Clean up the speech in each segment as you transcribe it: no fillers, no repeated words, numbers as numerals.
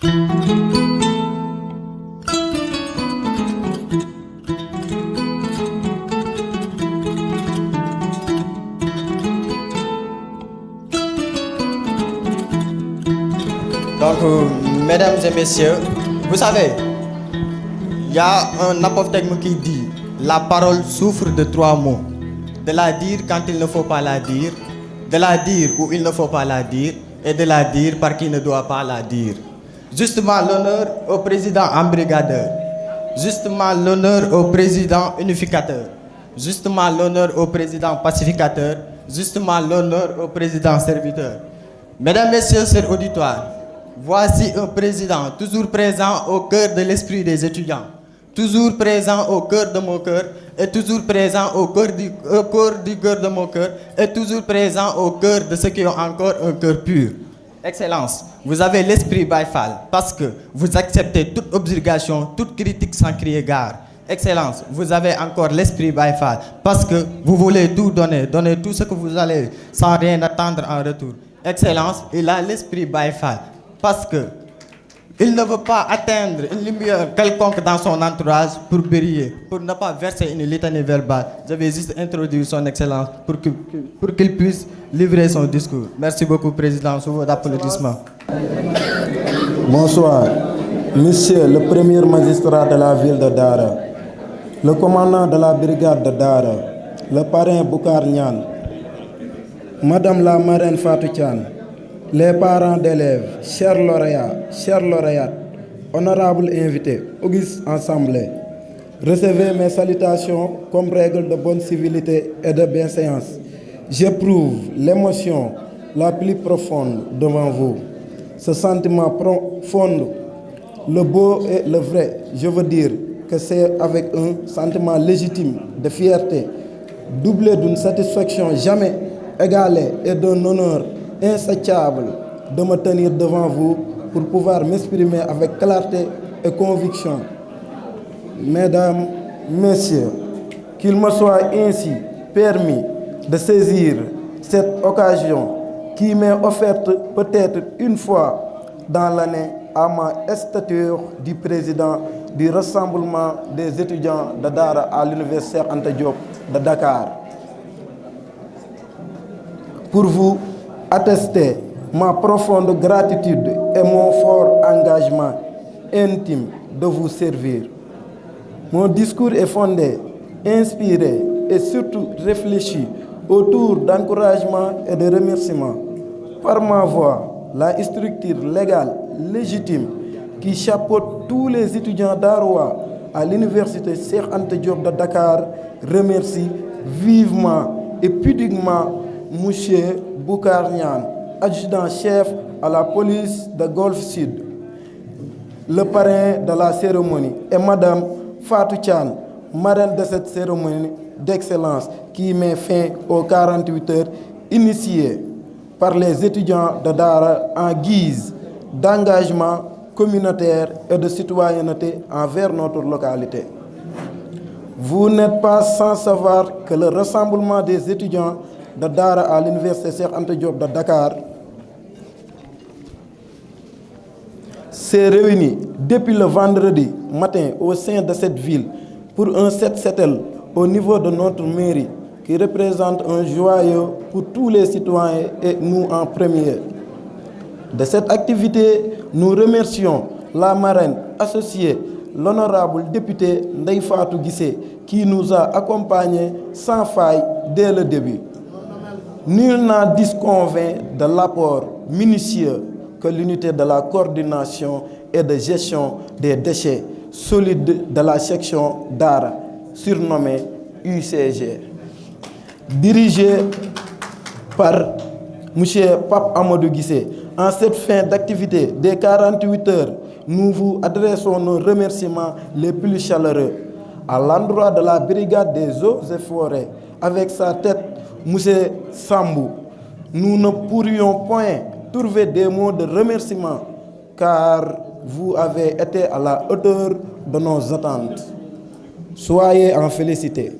Donc, mesdames et messieurs, vous savez, il y a un apophthegme qui dit la parole souffre de 3 mots. De la dire quand il ne faut pas la dire, de la dire où il ne faut pas la dire, et de la dire par qui ne doit pas la dire. Justement, l'honneur au président embrigadeur. Justement, l'honneur au président unificateur. Justement, l'honneur au président pacificateur. Justement, l'honneur au président serviteur. Mesdames, messieurs, chers auditoires, voici un président toujours présent au cœur de l'esprit des étudiants, toujours présent au cœur de mon cœur, et toujours présent au cœur du cœur de mon cœur, et toujours présent au cœur de ceux qui ont encore un cœur pur. Excellence, vous avez l'esprit Baye Fall parce que vous acceptez toute obligation, toute critique sans crier gare. Excellence, vous avez encore l'esprit Baye Fall parce que vous voulez tout donner, donner tout ce que vous allez sans rien attendre en retour. Excellence, il a l'esprit Baye Fall parce que il ne veut pas atteindre une lumière quelconque dans son entourage pour briller, pour ne pas verser une litanie verbale. Je vais juste introduire son excellence pour qu'il puisse livrer son discours. Merci beaucoup, Président, sous vos applaudissements. Bonsoir, Monsieur le premier magistrat de la ville de Dara, le commandant de la brigade de Dara, le parrain Boukar Niane, Madame la marraine Fatou Thian, les parents d'élèves, chers lauréates, honorables invités, auguste assemblée, recevez mes salutations comme règle de bonne civilité et de bienséance. J'éprouve l'émotion la plus profonde devant vous. Ce sentiment profond, le beau et le vrai, je veux dire que c'est avec un sentiment légitime de fierté, doublé d'une satisfaction jamais égalée et d'un honneur insatiable de me tenir devant vous pour pouvoir m'exprimer avec clarté et conviction. Mesdames, Messieurs, qu'il me soit ainsi permis de saisir cette occasion qui m'est offerte peut-être une fois dans l'année à ma stature du président du Rassemblement des étudiants de Dara à l'Université Anta Diop de Dakar. Pour vous attester ma profonde gratitude et mon fort engagement intime de vous servir. Mon discours est fondé, inspiré et surtout réfléchi autour d'encouragement et de remerciements. Par ma voix, la structure légale légitime qui chapeaute tous les étudiants d'Aroua à l'Université Cheikh Anta Diop de Dakar remercie vivement et pudiquement M. Boukar Niane, adjudant-chef à la police de Golfe Sud, le parrain de la cérémonie, et Madame Fatou Thian, marraine de cette cérémonie d'excellence qui met fin aux 48 heures initiées par les étudiants de Dara en guise d'engagement communautaire et de citoyenneté envers notre localité. Vous n'êtes pas sans savoir que le rassemblement des étudiants de Dara à l'Université Cheikh Anta Diop de Dakar s'est réuni depuis le vendredi matin au sein de cette ville pour un set-setel au niveau de notre mairie qui représente un joyau pour tous les citoyens et nous en premier. De cette activité, nous remercions la marraine associée, l'honorable député Ndeye Fatou Guissé, qui nous a accompagnés sans faille dès le début. Nul n'en disconvient de l'apport minutieux que l'unité de la coordination et de gestion des déchets solides de la section Dara, surnommée UCG, dirigée par M. Pape Amadou Guissé. En cette fin d'activité des 48 heures, nous vous adressons nos remerciements les plus chaleureux à l'endroit de la brigade des eaux et forêts, avec sa tête, M. Sambou. Nous ne pourrions point trouver des mots de remerciement car vous avez été à la hauteur de nos attentes. Soyez en félicité.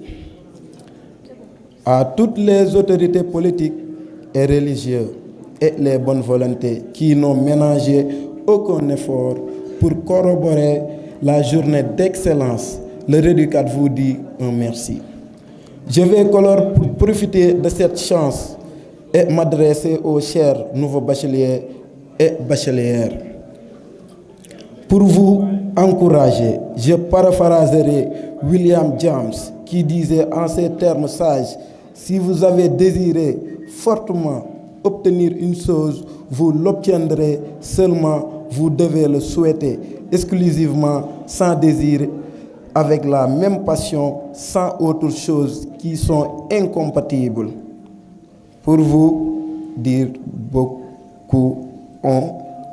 À toutes les autorités politiques et religieuses et les bonnes volontés qui n'ont ménagé aucun effort pour corroborer la journée d'excellence, le Reducat vous dit un merci. Je vais alors profiter de cette chance et m'adresser aux chers nouveaux bacheliers et bachelières. Pour vous encourager, je paraphraserai William James qui disait en ces termes sages, si vous avez désiré fortement obtenir une chose, vous l'obtiendrez, seulement vous devez le souhaiter exclusivement, sans désir, avec la même passion, sans autre chose qui sont incompatibles. Pour vous dire, beaucoup ont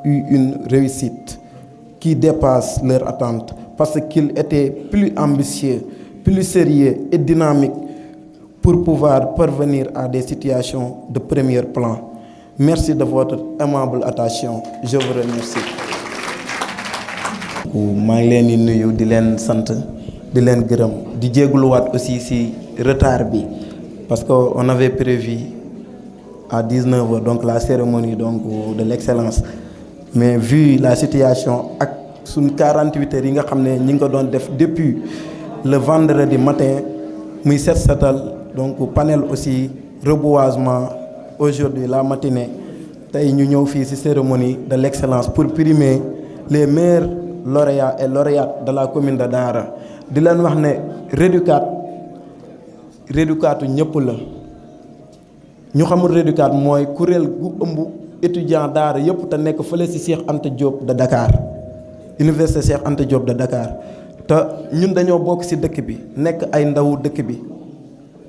eu une réussite qui dépasse leurs attentes parce qu'ils étaient plus ambitieux, plus sérieux et dynamiques pour pouvoir parvenir à des situations de premier plan. Merci de votre aimable attention. Je vous remercie. maa ngi leen di nuyu di leen sant di leen gërëm di jégaluwaat aussi ci retard bi parce que on avait prévu à 19h donc la cérémonie donc de l'excellence mais vu la situation ak suñ 48 heures yi nga xam ne ñi ngi ko doon def depuis le vendredi matin muy set setal donc panel aussi reboisement aujourd'hui la matinée tey ñu ñëw fii ci cérémonie de l'excellence pour primer les meilleurs lauréats et lauréates de la commune de Dahra di leen wax ne Reducatu ñëpp la ñu xamul Reducat mooy kuréel gu ëmb étudiant Dahra yëpp te nekk fële ci Cheikh Anta Diop de Dakar université Cheikh Anta Diop de Dakar te ñun dañoo bokk ci dëkk bi nekk ay ndawu dëkk bi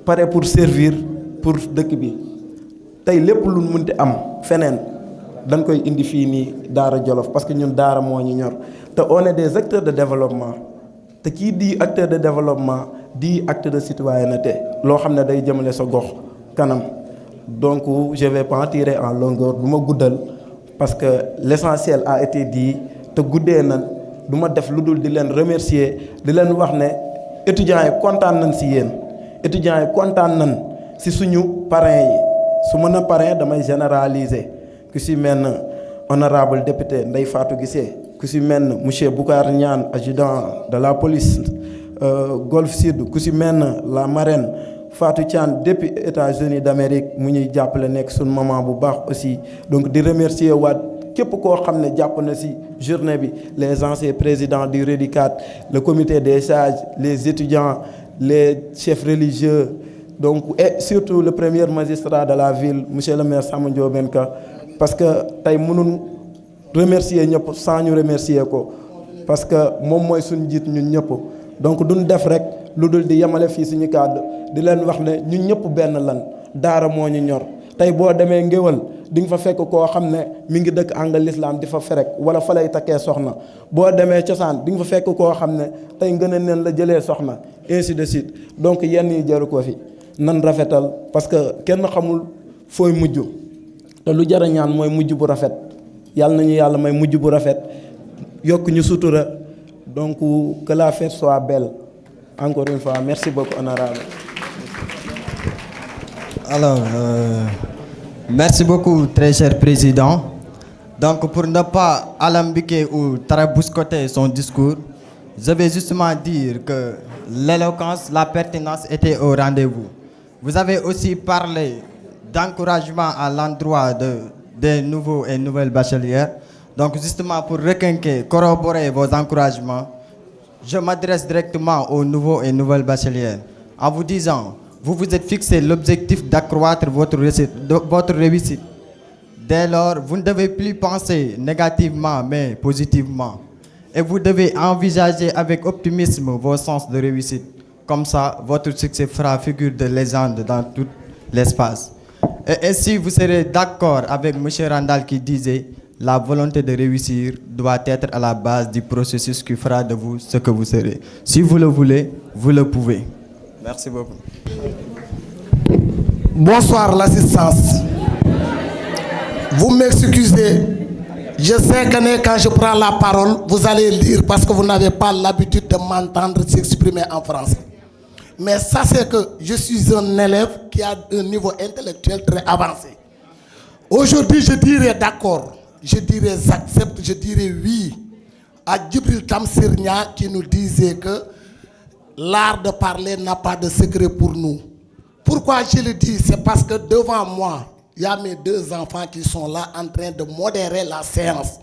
pare pour servir pour dëkk bi tey lépp lu mënti am feneen dañ koy indi fii nii Daara Jolof parce que ñun Daara moo ñu ñor te on est des acteurs de développement te kii di acteur de développement di acteur de citoyenneté loo xam ne day jëmale sa gox kanam donc je vais pas en tirer en longueur du ma guddal parce que l'essentiel a été dit te guddee na du ma def lu dul di leen remercier di leen wax ne étudiants yi kontaan nañ ci yéen étudiants yi kontaan nañ ci suñu parrains yi su mën a parrain damay généraliser ku ci mel ne honorable député Ndeye Fatou Guissé ku ci mel ne monsieur Boucar Niane adjudant de la police Golf Sud ku ci mel ne la marraine Fatou Thiane depuis États-Unis d'Amérique mu ñuy jàppale nekk suñu maman bu baax aussi donc di remercier waat képp koo xam ne jàpp na ci journée bi les anciens présidents du Reducat le comité des sages les étudiants les chefs religieux donc et surtout le premier magistrat de la ville monsieur le maire Samba Ndiobène Ka parce que tey mënun remercier ñëpp sans ñu remercier ko parce que moom mooy suñu njiit ñun ñëpp donc duñ def rek lu dul di yemale fii suñu kàddu di leen wax ne ñun ñëpp benn lan Daara moo ñu ñor tey boo demee Ngéwal di nga fa fekk koo xam ne mi ngi dëkk angle l'islam di fa ferek wala fa lay takkee soxna boo demee cosaan di nga fa fekk koo xam ne tey ngën a neen la jëlee soxna ainsi de suite donc yenn yi jaru ko fi nan rafetal parce que kenn xamul fooy mujj te lu jar a ñaan mooy mujj bu rafet yàlla nañu yàlla may mujj bu rafet yokk ñu sutura donc que la fête soit belle encore une fois merci beaucoup honorable. Alors, merci beaucoup très cher président. Donc pour ne pas alambiquer ou tarabouscoter son discours, je vais justement dire que l'éloquence, la pertinence étaient au rendez-vous. Vous avez aussi parlé d'encouragement à l'endroit des nouveaux et nouvelles bachelières. Donc justement pour requinquer, corroborer vos encouragements, je m'adresse directement aux nouveaux et nouvelles bachelières en vous disant, vous vous êtes fixé l'objectif d'accroître votre réussite. Dès lors, vous ne devez plus penser négativement mais positivement. Et vous devez envisager avec optimisme vos sens de réussite. Comme ça, votre succès fera figure de légende dans tout l'espace. Et ainsi, vous serez d'accord avec M. Randall qui disait la volonté de réussir doit être à la base du processus qui fera de vous ce que vous serez. Si vous le voulez, vous le pouvez. Merci beaucoup. Bonsoir l'assistance. Vous m'excusez. Je sais que quand je prends la parole, vous allez lire parce que vous n'avez pas l'habitude de m'entendre s'exprimer en français. Mais sachez que je suis un élève qui a un niveau intellectuel très avancé. Aujourd'hui, je dirais d'accord je dirais j'accepte, je dirais oui à Djibril Tamsir Nia qui nous disait que l'art de parler n'a pas de secret pour nous. Pourquoi je le dis? C'est parce que devant moi, il y a mes 2 enfants qui sont là en train de modérer la séance.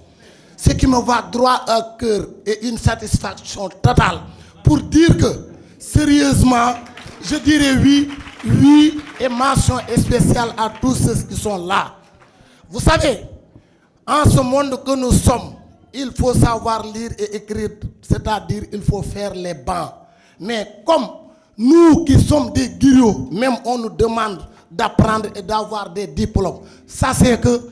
Ce qui me va droit au cœur et une satisfaction totale pour dire que, sérieusement, je dirais oui, oui, et mention spéciale à tous ceux qui sont là. Vous savez, en ce monde que nous sommes, il faut savoir lire et écrire, c'est-à-dire il faut faire les bancs. Mais comme nous qui sommes des griots, même on nous demande d'apprendre et d'avoir des diplômes. Ça c'est que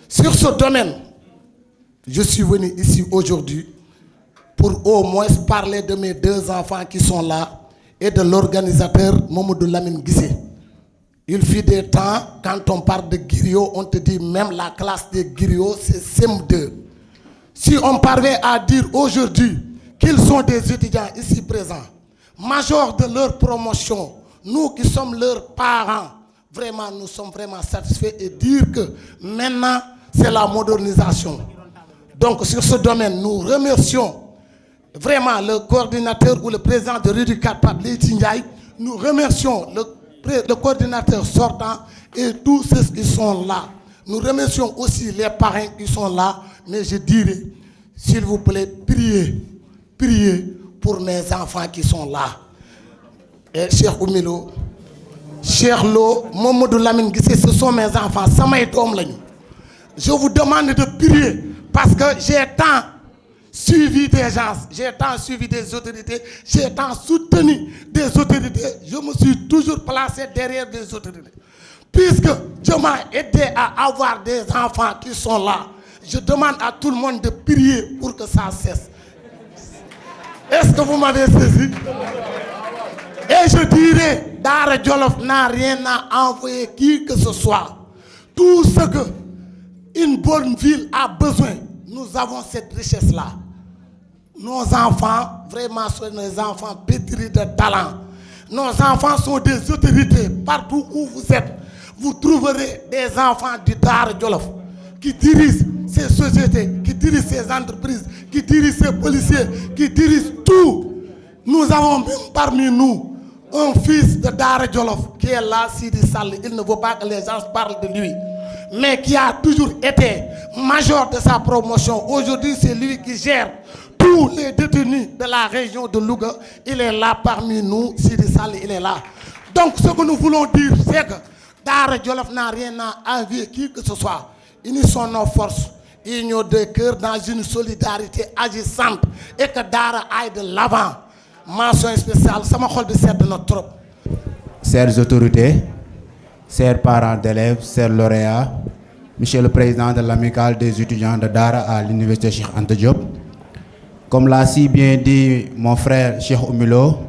sur ce domaine, je suis venu ici aujourd'hui pour au moins parler de mes 2 enfants qui sont là et de l'organisateur Mamadou Lamine Guissé. Il fut des temps, quand on parle de griots, on te dit même la classe des griots, c'est CM2. Si on parvient à dire aujourd'hui qu'ils sont des étudiants ici présents, majors de leur promotion, nous qui sommes leurs parents, vraiment, nous sommes vraiment satisfaits et dire que maintenant, c'est la modernisation. Donc, sur ce domaine, nous remercions vraiment le coordinateur ou le président de Rudicat, Pape Leïti Ndiaye. Nous remercions le coordinateur sortant et tous ceux qui sont là. Nous remercions aussi les parents qui sont là. Mais je dirais, s'il vous plaît, priez pour mes enfants qui sont là. Et Cheikh Oumilo, Cheikh Lo, Mamadou Lamine Guissé, ce sont mes enfants. Je vous demande de prier parce que j'ai tant suivi des gens, j'ai tant suivi des autorités, j'ai tant soutenu des autorités. Je me suis toujours placé derrière des autorités. Puisque Dieu m'a aidé à avoir des enfants qui sont là, je demande à tout le monde de prier pour que ça cesse. Est-ce que vous m'avez saisi? Et je dirais, Dara Djolof n'a rien à envoyer qui que ce soit. Tout ce que une bonne ville a besoin, nous avons cette richesse-là. Nos enfants, vraiment, sont des enfants pétris de talent. Nos enfants sont des autorités. Partout où vous êtes, vous trouverez des enfants du Dara Djolof qui dirigent ces sociétés, qui dirigent ces entreprises, qui dirigent ces policiers, qui dirigent tout. Nous avons même parmi nous un fils de Dara Djolof qui est là, Sidi Sall. Il ne veut pas que les gens parlent de lui. Mais qui a toujours été major de sa promotion. Aujourd'hui, c'est lui qui gère tous les détenus de la région de Louga. Il est là parmi nous, Sidi Sall, il est là. Donc, ce que nous voulons dire, c'est que Dara Djolof n'a rien à envier qui que ce soit. Unissons nos forces, unions de cœur dans une solidarité agissante et que Dara aille de l'avant. Mention spéciale, ça m'a fait de notre trop. Chères autorités, chers parents d'élèves, chers lauréats, Monsieur le Président de l'Amicale des étudiants de Dara à l'Université Cheikh Anta Diop, comme l'a si bien dit mon frère Cheikh Oumilo,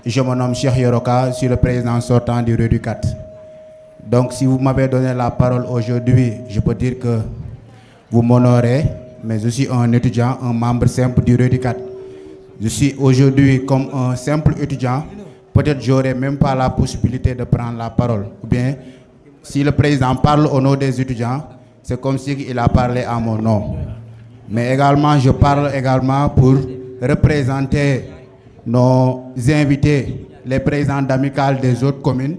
je me nomme Cheikh Yoroka, je suis le président sortant du Rudicat. Donc si vous m'avez donné la parole aujourd'hui, je peux dire que vous m'honorez, mais je suis un étudiant, un membre simple du Rudicat. Je suis aujourd'hui comme un simple étudiant. Peut-être j'aurais même pas la possibilité de prendre la parole. Ou bien, si le président parle au nom des étudiants, c'est comme s'il a parlé à mon nom. Mais également, je parle également pour représenter nos invités, les présidents d'amicale des autres communes.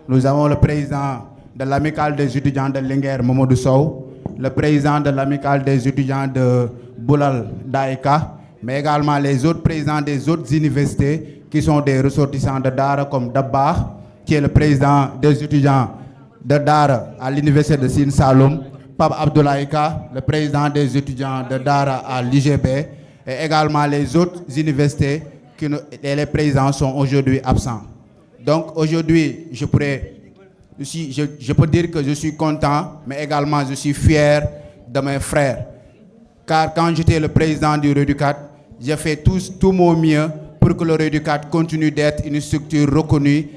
Nous avons le président de l'amicale des étudiants de Linguère, Mamadou Sow, le président de l'amicale des étudiants de Boulal Daïka, mais également les autres présidents des autres universités qui sont des ressortissants de Dara comme Dabba, qui est le président des étudiants de Dara à l'université de Sine Saloum, Pape Abdoulaïka, le président des étudiants de Dara à l'IGB, et également les autres universités et les présidents sont aujourd'hui absents. Donc aujourd'hui, je peux dire que je suis content, mais également je suis fier de mes frères. Car quand j'étais le président du Rudicat, j'ai fait tout mon mieux pour que le Rudicat continue d'être une structure reconnue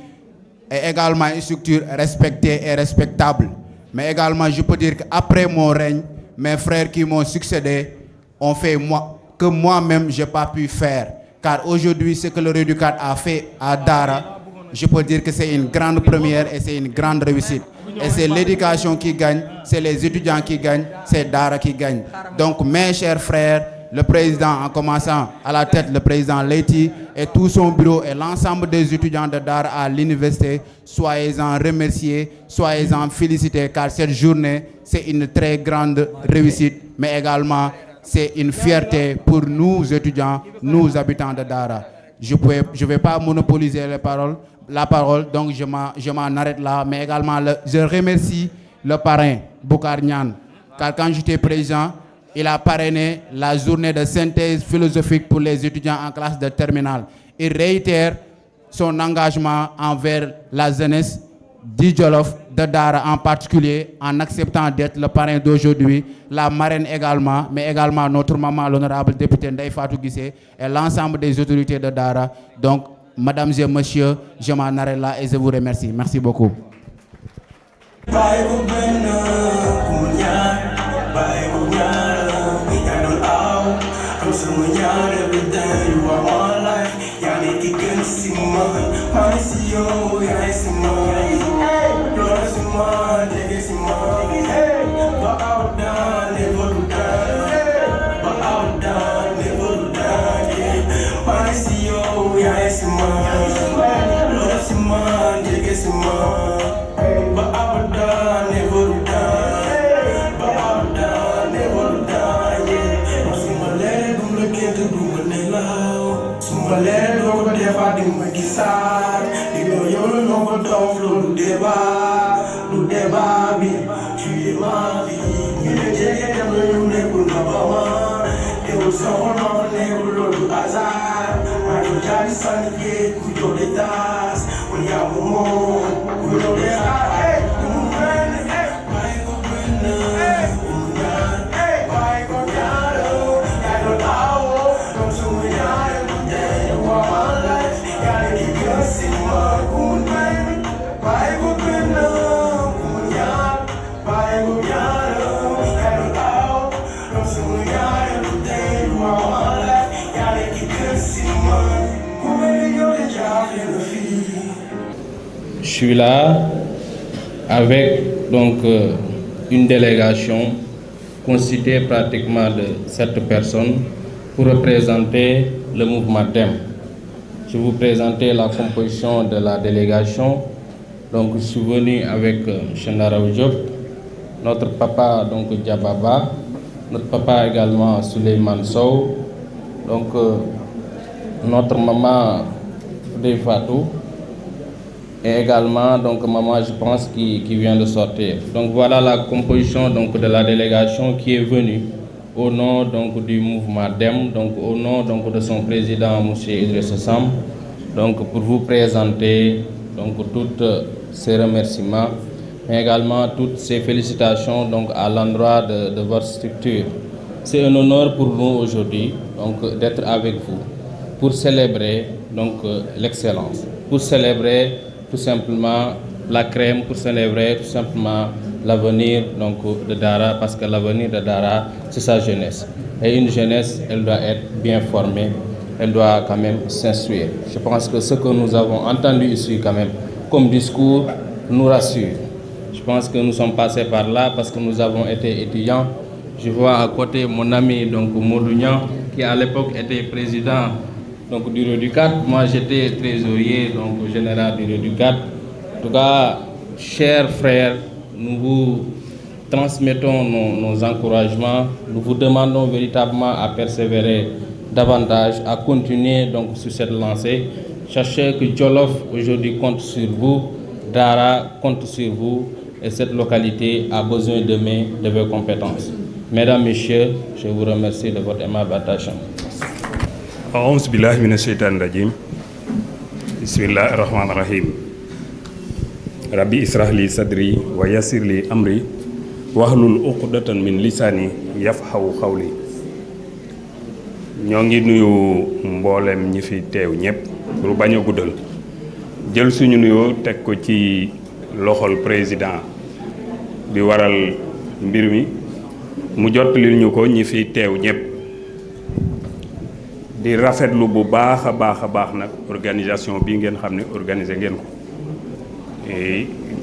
et également une structure respectée et respectable. Mais également, je peux dire qu'après mon règne, mes frères qui m'ont succédé ont fait que moi-même, je n'ai pas pu faire. Car aujourd'hui, ce que le Rudicat a fait à Dara, je peux dire que c'est une grande première et c'est une grande réussite. Et c'est l'éducation qui gagne, c'est les étudiants qui gagnent, c'est Dara qui gagne. Donc mes chers frères, le président, en commençant à la tête, le président Leyti et tout son bureau et l'ensemble des étudiants de Dara à l'université, soyez-en remerciés, soyez-en félicités, car cette journée, c'est une très grande réussite, mais également c'est une fierté pour nous étudiants, nous habitants de Dara. Je ne vais pas monopoliser la parole, donc je m'en arrête là, mais également je remercie le parrain, Boucar Niane, car quand j'étais président, il a parrainé la journée de synthèse philosophique pour les étudiants en classe de terminale. Il réitère son engagement envers la jeunesse d'Idjolof, de Dara en particulier, en acceptant d'être le parrain d'aujourd'hui, la marraine également, mais également notre maman, l'honorable député Ndeye Fatou Guissé, et l'ensemble des autorités de Dara. Donc, mesdames et messieurs, je m'en arrête là et je vous remercie. Merci beaucoup. Je suis là avec donc une délégation constituée pratiquement de 7 personnes pour représenter le mouvement DEM. Je vais vous présenter la composition de la délégation. Donc je suis venu avec M. Ndaraou Diop, notre papa donc Diababa, notre papa également Souleymane Sow, donc notre maman Ndeye Fatou, et également donc maman je pense qui vient de sortir. Donc voilà la composition donc de la délégation qui est venue au nom donc du mouvement DEM, donc au nom donc de son président M. Idrissa Samb, donc pour vous présenter donc toutes ces remerciements, mais également toutes ces félicitations donc à l'endroit de votre structure. C'est un honneur pour nous aujourd'hui donc d'être avec vous pour célébrer donc l'excellence, pour célébrer tout simplement la crème, pour célébrer tout simplement l'avenir donc de Dara, parce que l'avenir de Dara c'est sa jeunesse, et une jeunesse elle doit être bien formée, elle doit quand même s'instruire. Je pense que ce que nous avons entendu ici quand même comme discours nous rassure. Je pense que nous sommes passés par là parce que nous avons été étudiants. Je vois à côté mon ami donc Modounian qui à l'époque était président donc du REDUCAT. Moi j'étais trésorier donc général du REDUCAT. En tout cas, chers frères, nous vous transmettons nos encouragements. Nous vous demandons véritablement à persévérer davantage, à continuer donc sur cette lancée. Sachez que Djolof aujourd'hui compte sur vous, Dara compte sur vous, et cette localité a besoin demain de vos compétences. Mesdames, Messieurs, je vous remercie de votre aimable attention. A'udhu billahi minash shaitanir rajim. Bismillahir rahmanir rahim. Rabbi israh li sadri wa yassir li amri wahlul uqdatan min lisani yafqahu qawli. Ñoo ngi nuyu mboolem ñi fi teew ñëpp pour bañ a guddal jël suñu nuyoo teg ko ci loxol président bi waral mbir mi mu jottalil ñu ko ñi fi teew ñëpp di rafetlu bu baax a baax nag organisation bi ngeen xam ne organiser ngeen ko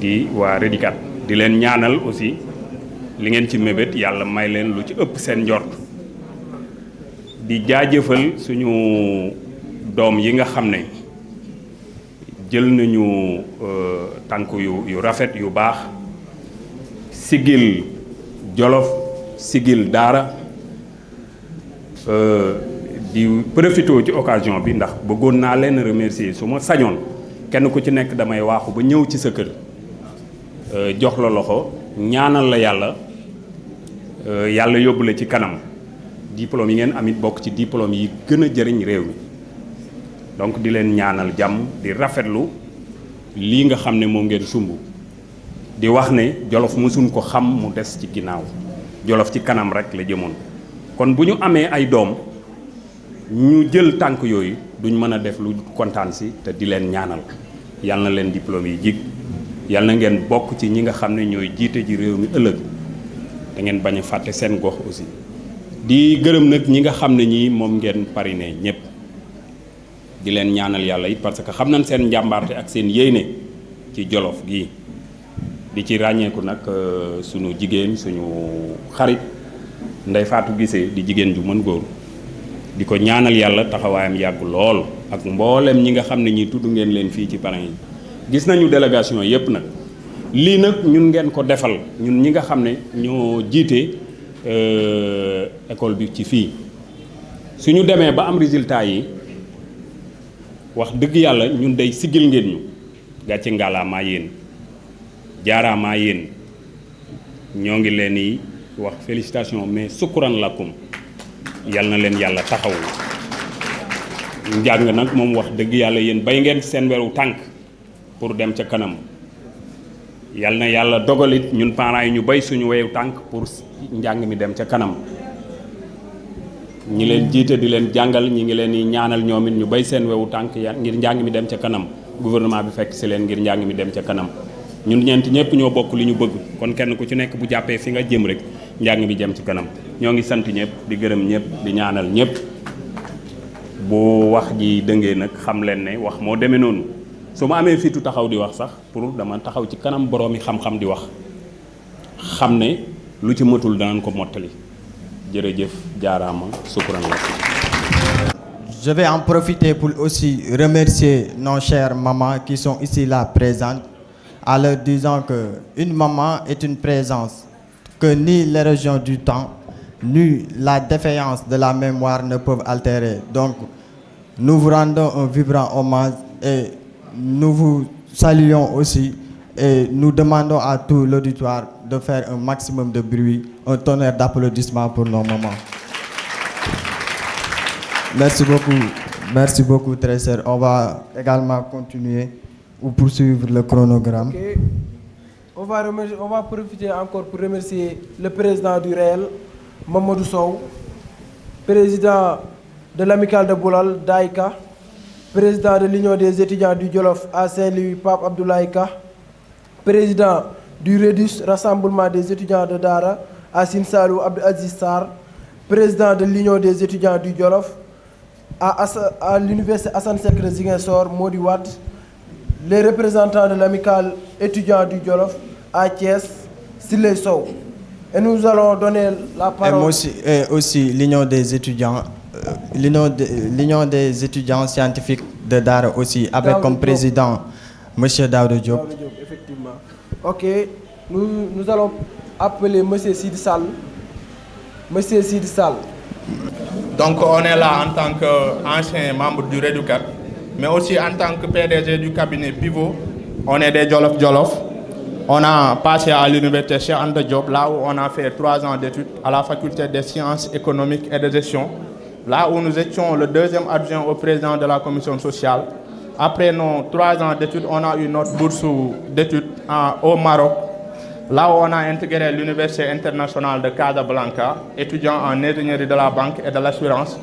di waa REDUCAT di leen ñaanal aussi li ngeen ci mébét yàlla may leen lu ci ëpp seen njort di jaajëfal suñu doom yi nga xam ne jël nañu tànk yu rafet yu baax sigil Jolof sigil Daara di profité ci occasion bi ndax bëggoon naa leen remercier su ma sañoon kenn ku ci nekk damay waaxu ba ñëw ci sa kër jox la loxo ñaanal la yàlla yàlla yóbbu la ci kanam diplôme yi ngeen amit bokk ci diplôme yi gën a jëriñ réew mi donc di leen ñaanal jàmm di rafetlu lii nga xam ne moom ngeen sumb di wax ne Jolof mësuñ ko xam mu des ci ginnaaw Jolof ci kanam rek la jëmoon kon bu ñu amee ay doom ñu jël tànk yooyu duñ mën a def lu kontaan si te di leen ñaanal yal na leen diplôme yi jig yal na ngeen bokk ci ñi nga xam ne ñooy jiite ji réew mi ëllëg da ngeen bañ a fàtte seen gox aussi di gërëm nag ñi nga xam ne ñii moom ngeen parrainé ñëpp di leen ñaanal yàlla it parce que xam nañ seen njàmbaarte ak seen yéene ci Jolof gii di ci ràññeeku nag sunu jigéen suñu xarit Ndey Faatu Gisee di jigéen ju mën góor di ko ñaanal yàlla taxawaayam yàgg lool ak mboolem ñi nga xam ne ñi tudd ngeen leen fii ci parrain yi gis nañu délégation yépp nag lii nag ñun ngeen ko defal ñun ñi nga xam ne ñoo jiite école bi ci fii suñu demee ba am résultat yi wax dëgg yàlla ñun day siggil ngeen ñu gàcce ngaalaamaa yéen jaaraamaa yéen ñoo ngi leen di wax félicitation mais sukkuran lakum yal na leen yàlla taxawu njàng nag moom wax dëgg yàlla yéen bay ngeen seen weru tànk pour dem ca kanam yal na yàlla dogalit ñun parents yi ñu bay suñu weru tànk pour njàng mi dem ca kanam ñi leen jiite di leen jàngal ñi ngi leen di ñaanal ñoom it ñu bay seen wewu tànk ngir njàng mi dem ca kanam gouvernement bi fekk si leen ngir njàng mi dem ca kanam ñun ñeenti ñëpp ñoo bokk li ñu bëgg kon kenn ku ci nekk bu jàppee fi nga jëm rek njàng mi jëm ci kanam ñoo ngi sant ñëpp di gërëm ñëpp di ñaanal ñëpp bu wax ji dëngee nag xam leen ne wax moo demee noonu su ma amee fitu taxaw di wax sax pour dama taxaw ci kanam boroomi xam-xam di wax xam ne lu ci matul danañ ko mottali jërëjëf jaaraama sukkuran la. Je vais en profiter pour aussi remercier nos chères mamans qui sont ici là présentes en leur disant que une maman est une présence que ni l'érosion du temps ni la défaillance de la mémoire ne peuvent altérer. Donc nous vous rendons un vibrant hommage et nous vous saluons aussi et nous demandons à tout l'auditoire de faire un maximum de bruit, un tonnerre d'applaudissements pour nos mamans. Merci beaucoup très cher. On va également continuer ou poursuivre le chronogramme. Okay. On va profiter encore pour remercier le président du REEL, Mamadou Sow, président de l'amicale de Boulal, Daïka, président de l'Union des étudiants du Jolof à Saint-Louis, Pape Abdoulaye Ka, président du REDUS, Rassemblement des étudiants de Dara, à Sinsalou, Abdou Aziz Sarr, président de l'Union des étudiants du Jolof, à l'université Assane Seck de Ziguinchor, Modi Wade, les représentants de l'amicale étudiant du Jolof à Thiès, Siley Sow. Et nous allons donner la parole... Et aussi l'Union des étudiants, l'Union des étudiants scientifiques de Dara aussi, avec Daouda comme Diop. président M. Daouda Diop. Daouda Diop, effectivement. Ok, nous allons appeler M. Sidi Sall. Monsieur Sidi Sall. Donc on est là en tant qu'ancien membre du REDUCAT, mais aussi en tant que PDG du cabinet Pivot. On est des Jolof. On a passé à l'université Cheikh Anta Diop, là où on a fait 3 ans d'études à la faculté des sciences économiques et de gestion, là où nous étions le deuxième adjoint au président de la commission sociale. Après nos 3 ans d'études, on a eu notre bourse d'études au Maroc, là où on a intégré l'Université internationale de Casablanca, étudiant en ingénierie de la banque et de l'assurance,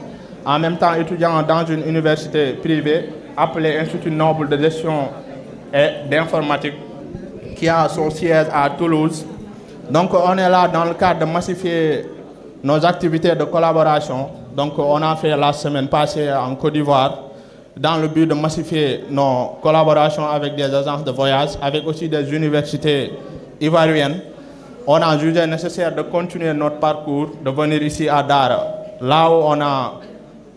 en même temps étudiant dans une université privée appelée Institut Noble de gestion et d'informatique, qui a son siège à Toulouse. Donc on est là dans le cadre de massifier nos activités de collaboration. Donc on a fait la semaine passée en Côte d'Ivoire, dans le but de massifier nos collaborations avec des agences de voyage, avec aussi des universités ivoirienne, on a jugé nécessaire de continuer notre parcours, de venir ici à Dara, là où on a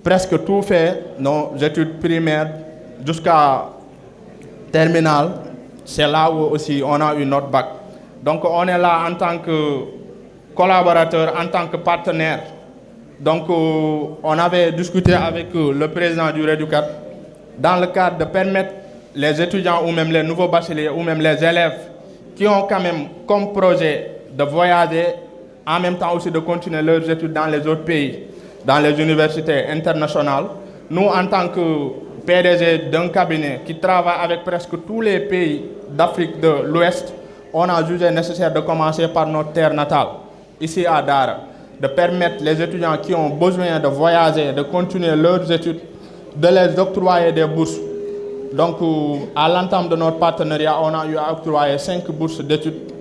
presque tout fait, nos études primaires jusqu'à terminale. C'est là où aussi on a eu notre bac. Donc on est là en tant que collaborateur, en tant que partenaire. Donc on avait discuté avec le président du REDUCAT dans le cadre de permettre les étudiants ou même les nouveaux bacheliers ou même les élèves qui ont quand même comme projet de voyager, en même temps aussi de continuer leurs études dans les autres pays, dans les universités internationales. Nous, en tant que PDG d'un cabinet qui travaille avec presque tous les pays d'Afrique de l'Ouest, on a jugé nécessaire de commencer par notre terre natale, ici à Dara, de permettre les étudiants qui ont besoin de voyager, de continuer leurs études, de les octroyer des bourses. Donc, à l'entame de notre partenariat, on a eu à octroyer 5 bourses d'études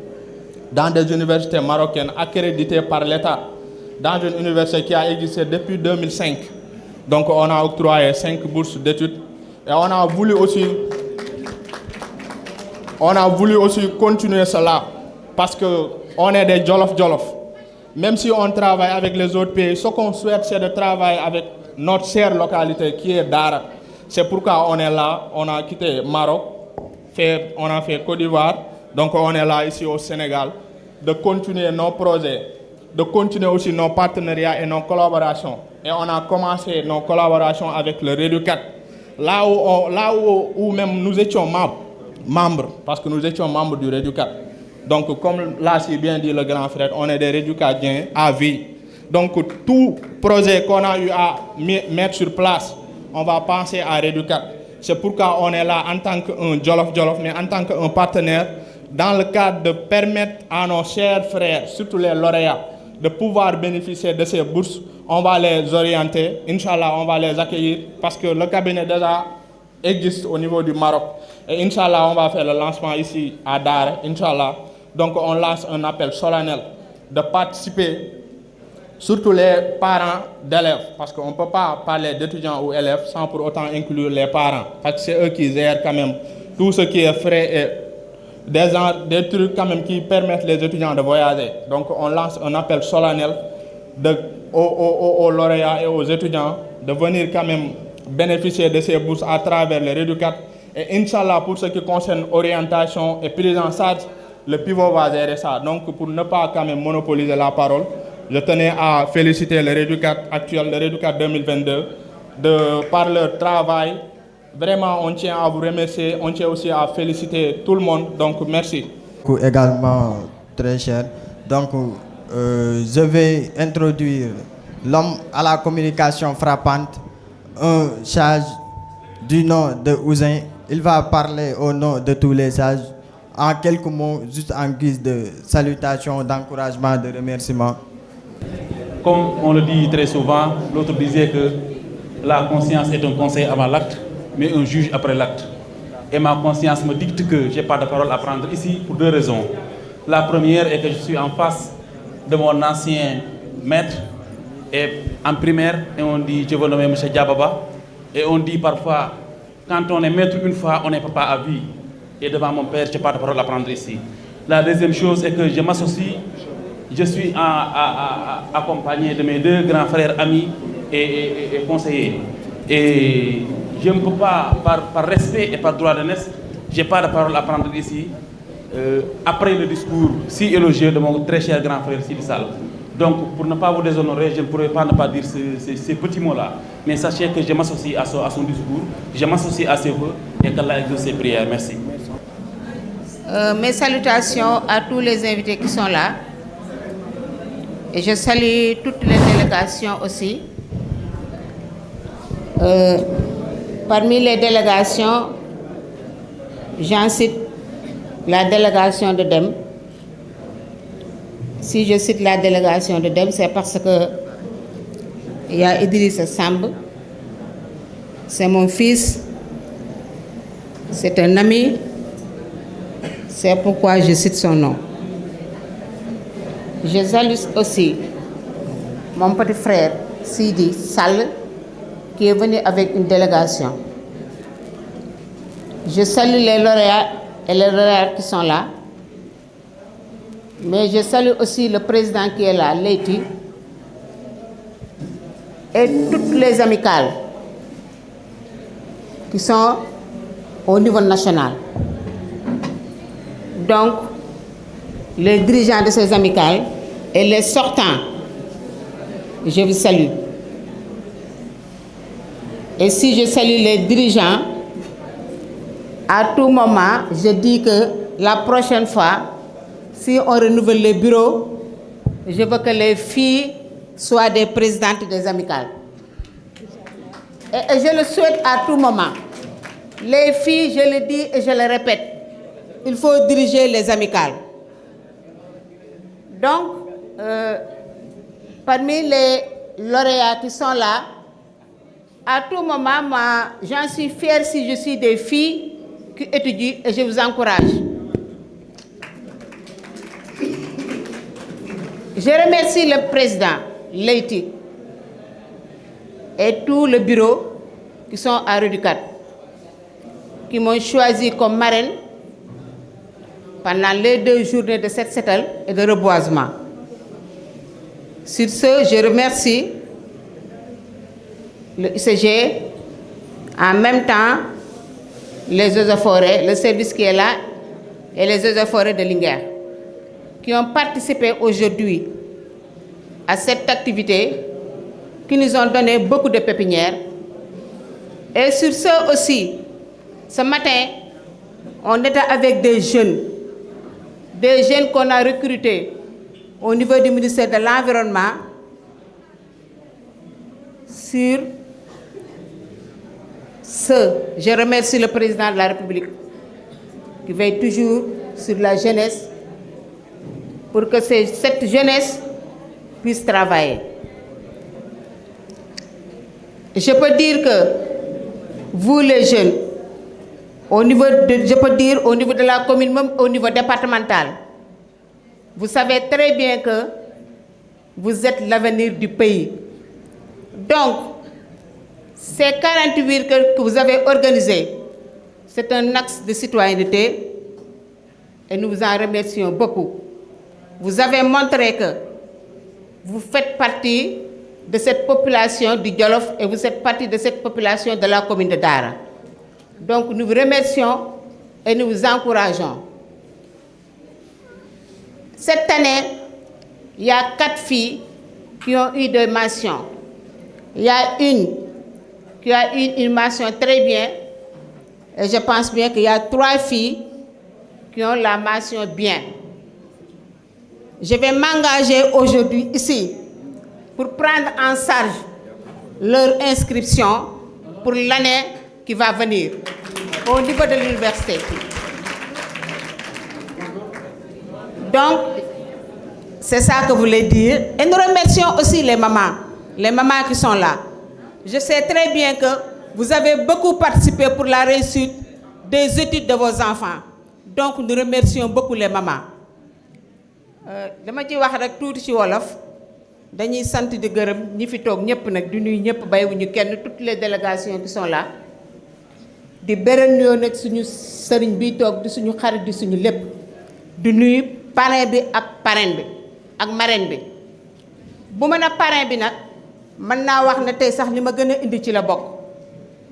dans des universités marocaines accréditées par l'État, dans une université qui a existé depuis 2005. Donc, on a octroyé 5 bourses d'études et on a voulu aussi continuer cela parce qu'on est des Jolof. Même si on travaille avec les autres pays, ce qu'on souhaite, c'est de travailler avec notre chère localité qui est Dara. C'est pourquoi on est là, on a quitté Maroc, on a fait Côte d'Ivoire, donc on est là ici au Sénégal, de continuer nos projets, de continuer aussi nos partenariats et nos collaborations. Et on a commencé nos collaborations avec le REDUCAT, là où même nous étions membres, parce que nous étions membres du REDUCAT. Donc comme l'a si bien dit le grand frère, on est des REDUCATiens à vie. Donc tout projet qu'on a eu à mettre sur place, on va penser à REDUCAT. C'est pourquoi on est là en tant qu'un Jolof, mais en tant qu'un partenaire, dans le cadre de permettre à nos chers frères, surtout les lauréats, de pouvoir bénéficier de ces bourses. On va les orienter, Inch'Allah, on va les accueillir, parce que le cabinet déjà existe au niveau du Maroc. Et Inch'Allah, on va faire le lancement ici à Dar, Inch'Allah. Donc on lance un appel solennel de participer, surtout les parents d'élèves, parce qu'on ne peut pas parler d'étudiants ou élèves sans pour autant inclure les parents, parce que c'est eux qui gèrent quand même tout ce qui est frais et des trucs quand même qui permettent les étudiants de voyager. Donc on lance un appel solennel aux lauréats et aux étudiants de venir quand même bénéficier de ces bourses à travers les REDUCAT. Et Inch'Allah, pour ce qui concerne orientation et prise en charge, le pivot va gérer ça. Donc pour ne pas quand même monopoliser la parole, je tenais à féliciter le REDUCAT actuel, le REDUCAT 2022, par leur travail. Vraiment, on tient à vous remercier, on tient aussi à féliciter tout le monde. Donc merci. Également très cher. Donc je vais introduire l'homme à la communication frappante, un sage du nom de Ouzin. Il va parler au nom de tous les sages en quelques mots, juste en guise de salutation, d'encouragement, de remerciement. Comme on le dit très souvent, l'autre disait que la conscience est un conseil avant l'acte, mais un juge après l'acte. Et ma conscience me dicte que je n'ai pas de parole à prendre ici pour 2 raisons. La première est que je suis en face de mon ancien maître et en primaire, et on dit je veux nommer M. Diababa, et on dit parfois quand on est maître une fois, on n'est pas à vie. Et devant mon père, je n'ai pas de parole à prendre ici. La deuxième chose est que je m'associe, je suis accompagné de mes 2 grands frères amis et conseillers. Et je ne peux pas, par respect et par droit d'aînesse, je n'ai pas de parole à prendre ici, après le discours si élogieux de mon très cher grand frère Sidi Sall. Donc, pour ne pas vous déshonorer, je ne pourrais pas ne pas dire ces petits mots-là. Mais sachez que je m'associe à son discours, je m'associe à ses vœux et qu'Allah exauce ses prières. Merci. Mes salutations à tous les invités qui sont là. Et je salue toutes les délégations aussi. Parmi les délégations, j'en cite la délégation de DEM. Si je cite la délégation de DEM, c'est parce que il y a Idrissa Samb, c'est mon fils, c'est un ami, c'est pourquoi je cite son nom. Je salue aussi mon petit frère Sidi Sall, qui est venu avec une délégation. Je salue les lauréats et les lauréats qui sont là. mais je salue aussi le président qui est là, Leïti, et toutes les amicales qui sont au niveau national. Donc, les dirigeants de ces amicales et les sortants, je vous salue. Et si je salue les dirigeants, à tout moment, je dis que la prochaine fois, si on renouvelle les bureaux, je veux que les filles soient des présidentes des amicales. Et je le souhaite à tout moment. Les filles, je le dis et je le répète, il faut diriger les amicales. Donc, parmi les lauréats qui sont là, à tout moment, moi, j'en suis fière si je suis des filles qui étudient et je vous encourage. Je remercie le président Leïti et tout le bureau qui sont à Reducat, qui m'ont choisi comme marraine pendant les 2 journées de set-setal et de reboisement. Sur ce, je remercie le UCG, en même temps les eaux et forêts, le service qui est là, et les eaux et forêts de Linguère, qui ont participé aujourd'hui à cette activité, qui nous ont donné beaucoup de pépinières. Et sur ce aussi, ce matin, on était avec des jeunes qu'on a recrutés au niveau du ministère de l'Environnement sur ce. Je remercie le président de la République qui veille toujours sur la jeunesse pour que cette jeunesse puisse travailler. Je peux dire que vous les jeunes, je peux dire au niveau de la commune, même au niveau départemental, vous savez très bien que vous êtes l'avenir du pays. Donc, ces 48 que vous avez organisés, c'est un axe de citoyenneté et nous vous en remercions beaucoup. Vous avez montré que vous faites partie de cette population du Djolof et vous faites partie de cette population de la commune de Dara. Donc nous vous remercions et nous vous encourageons. Cette année, il y a 4 filles qui ont eu des mentions. Il y a une qui a eu une mention très bien et je pense bien qu'il y a 3 filles qui ont la mention bien. Je vais m'engager aujourd'hui ici pour prendre en charge leur inscription pour l'année qui va venir au niveau de l'université. Donc, c'est ça que je voulais dire. Et nous remercions aussi les mamans qui sont là. Je sais très bien que vous avez beaucoup participé pour la réussite des études de vos enfants. Donc, nous remercions beaucoup les mamans. Dama ci wax rek tuuti ci wolof dañuy sant di gërëm ñi fi toog ñëpp nag di nuyu ñëpp bàyyiwuñu kenn toutes les délégations qui sont là di beral nuyoo nag suñu sëriñ bi toog di suñu xarit di suñu lépp di nuyu parrain bi ak marraine bi bu mën a parrain bi nag mën naa wax ne tey sax li ma gën a indi ci la bokk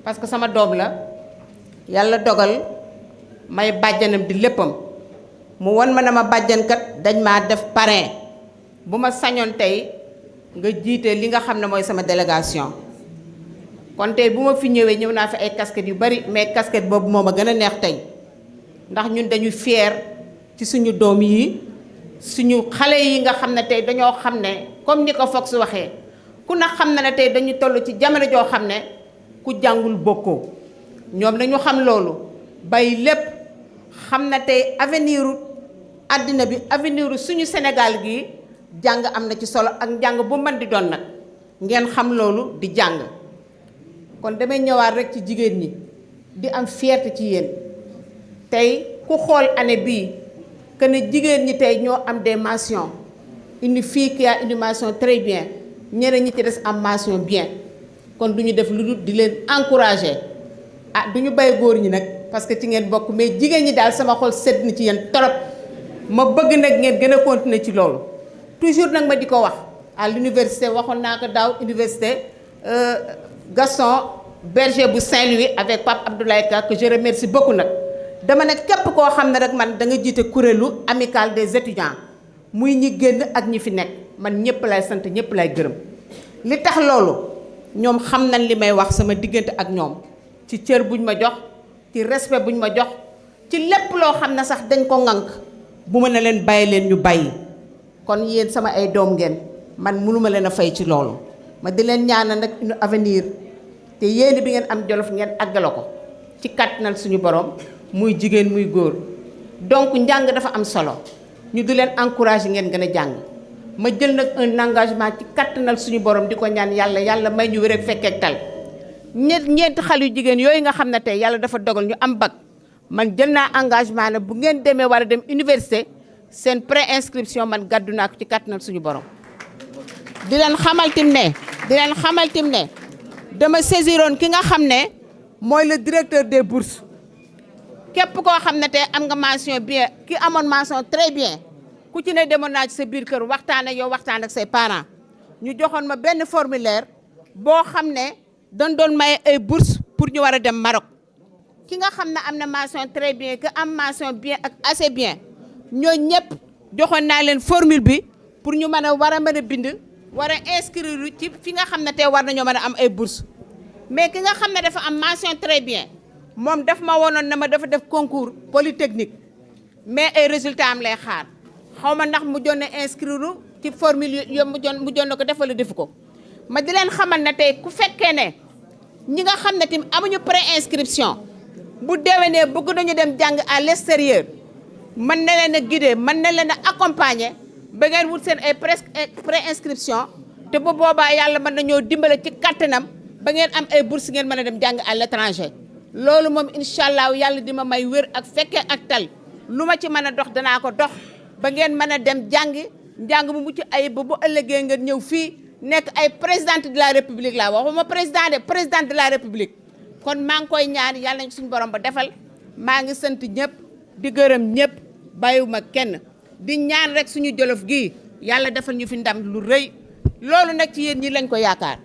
parce que sama doom la yàlla dogal may bàjjanam di léppam mu won ma ne ma bàjjankat dañ maa def parrain bu ma sañoon tey nga jiite li nga xam ne mooy sama délégation kon tey bu ma fi ñëwee ñëw naa fi ay casquettes yu bari mais casquette boobu moo ma gën a neex tey ndax ñun dañu fier ci suñu doom yi suñu xale yi nga xam ne tey dañoo xam ne comme ni ko Fox waxee ku na xam na ne tey dañu toll ci jamono joo xam ne ku jàngul bokkoo ñoom nañu xam loolu bàyyi lépp xam na tey avenir àddina bi avenir suñu Sénégal gi jàng am na ci solo ak njàng bu mën di doon nag ngeen xam loolu di jàng kon damay ñëwaat rek ci jigéen ñi di am fierté ci yéen tey ku xool année bii que ne jigéen ñi tey ñoo am des mentions une fille qui a une mention très bien ñeneen ñi ci des am mention bien kon du ñu def lu dul di leen encourager du ñu bay góor ñi nag parce que ci ngeen bokk mais jigéen ñi daal sama xol sedd na ci yéen trop ma bëgg nag ngeen gën a continuer ci loolu toujours nag ma di ko wax à l'université waxoon naa ko daaw université Gaston Berger bu Saint-Louis avec Pape Abdoulaye Ka que je remercie beaucoup nag dama ne képp koo xam ne rek man da nga jiite kuréelu amicale des étudiants muy ñi génn ak ñi fi nekk man ñëpp lay sant ñëpp lay gërëm li tax loolu ñoom xam nañ li may wax sama diggante ak ñoom ci cër buñ ma jox ci respect buñ ma jox ci lépp loo xam ne sax dañ ko ŋànk bu ma ne leen bàyyi leen ñu bàyyi kon yéen sama ay doom ngeen man mënuma leen a fay ci loolu ma di leen ñaanal nag une avenir te yéen bi ngeen am Jolof ngeen àggale ko ci kàttanal suñu borom muy jigéen muy góor donc njàng dafa am solo ñu di leen encourager ngeen gën a jàng ma jël nag un engagement ci kàttanal suñu borom di ko ñaan yàlla may ñu wér ak fekkee tal ñeenti xale yu jigéen yooyu nga xam ne tey yàlla dafa dogal ñu am bac man jël naa engagement ne bu ngeen demee war a dem université seen pré-inscription man gàddu naa ko ci kàttanal suñu borom di leen xamal tim ne dama saisiroon ki nga xam ne mooy le directeur des bourses képp koo xam ne tey am nga mention bien ki amoon mention très bien ku ci ne demoon naa ci sa biir kër waxtaan ak yow waxtaan ak say parents ñu joxoon ma benn formulaire boo xam ne dañ doon maye ay bourses pour ñu war a dem Maroc ki nga xam ne am na mention très bien que am mention bien ak assez bien ñoo ñëpp joxoon naa leen formule bi pour ñu mën a mën a bind war a inscrire ci fi nga xam ne tey war nañoo mën a am ay bourses mais ki nga xam ne dafa am mention très bien moom daf ma wonoon na ma dafa def concours polytechnique mais ay résultats am lay xaar xaw ma ndax mu jonne inscrire ci formule yo mu jonne ko def wala defu ko ma di leen xamal ne tey ku fekkee ne ñi nga xam ne tamit amuñu pré-inscription bu déwénee bëgg nañu dem jàng à l'extérieur mën na leen a guider mën na leen a accompagner ba ngeen wut seen ay pré-inscription te bu boobaa yàlla mën nañoo dimbale ci kattanam ba ngeen am ay bourses ngeen mën a dem jàng à l'étranger loolu moom incha allah yàlla di ma may wér ak fekkee ak tal lu ma ci mën a dox danaa ko dox ba ngeen mën a dem jàngi njàng mu mucc ayib ba bu ëllëgee ngeen ñëw fii nekk ay présidente de la république laa waxuma président de la république kon maa ngi koy ñaan yàlla nañ suñu borom ba defal maa ngi sant ñëpp di gërëm ñëpp bàyyiwuma kenn di ñaan rek suñu Jolof gii yàlla defal ñu fi ndam lu rëy loolu nag ci yéen ñi lañ ko yaakaar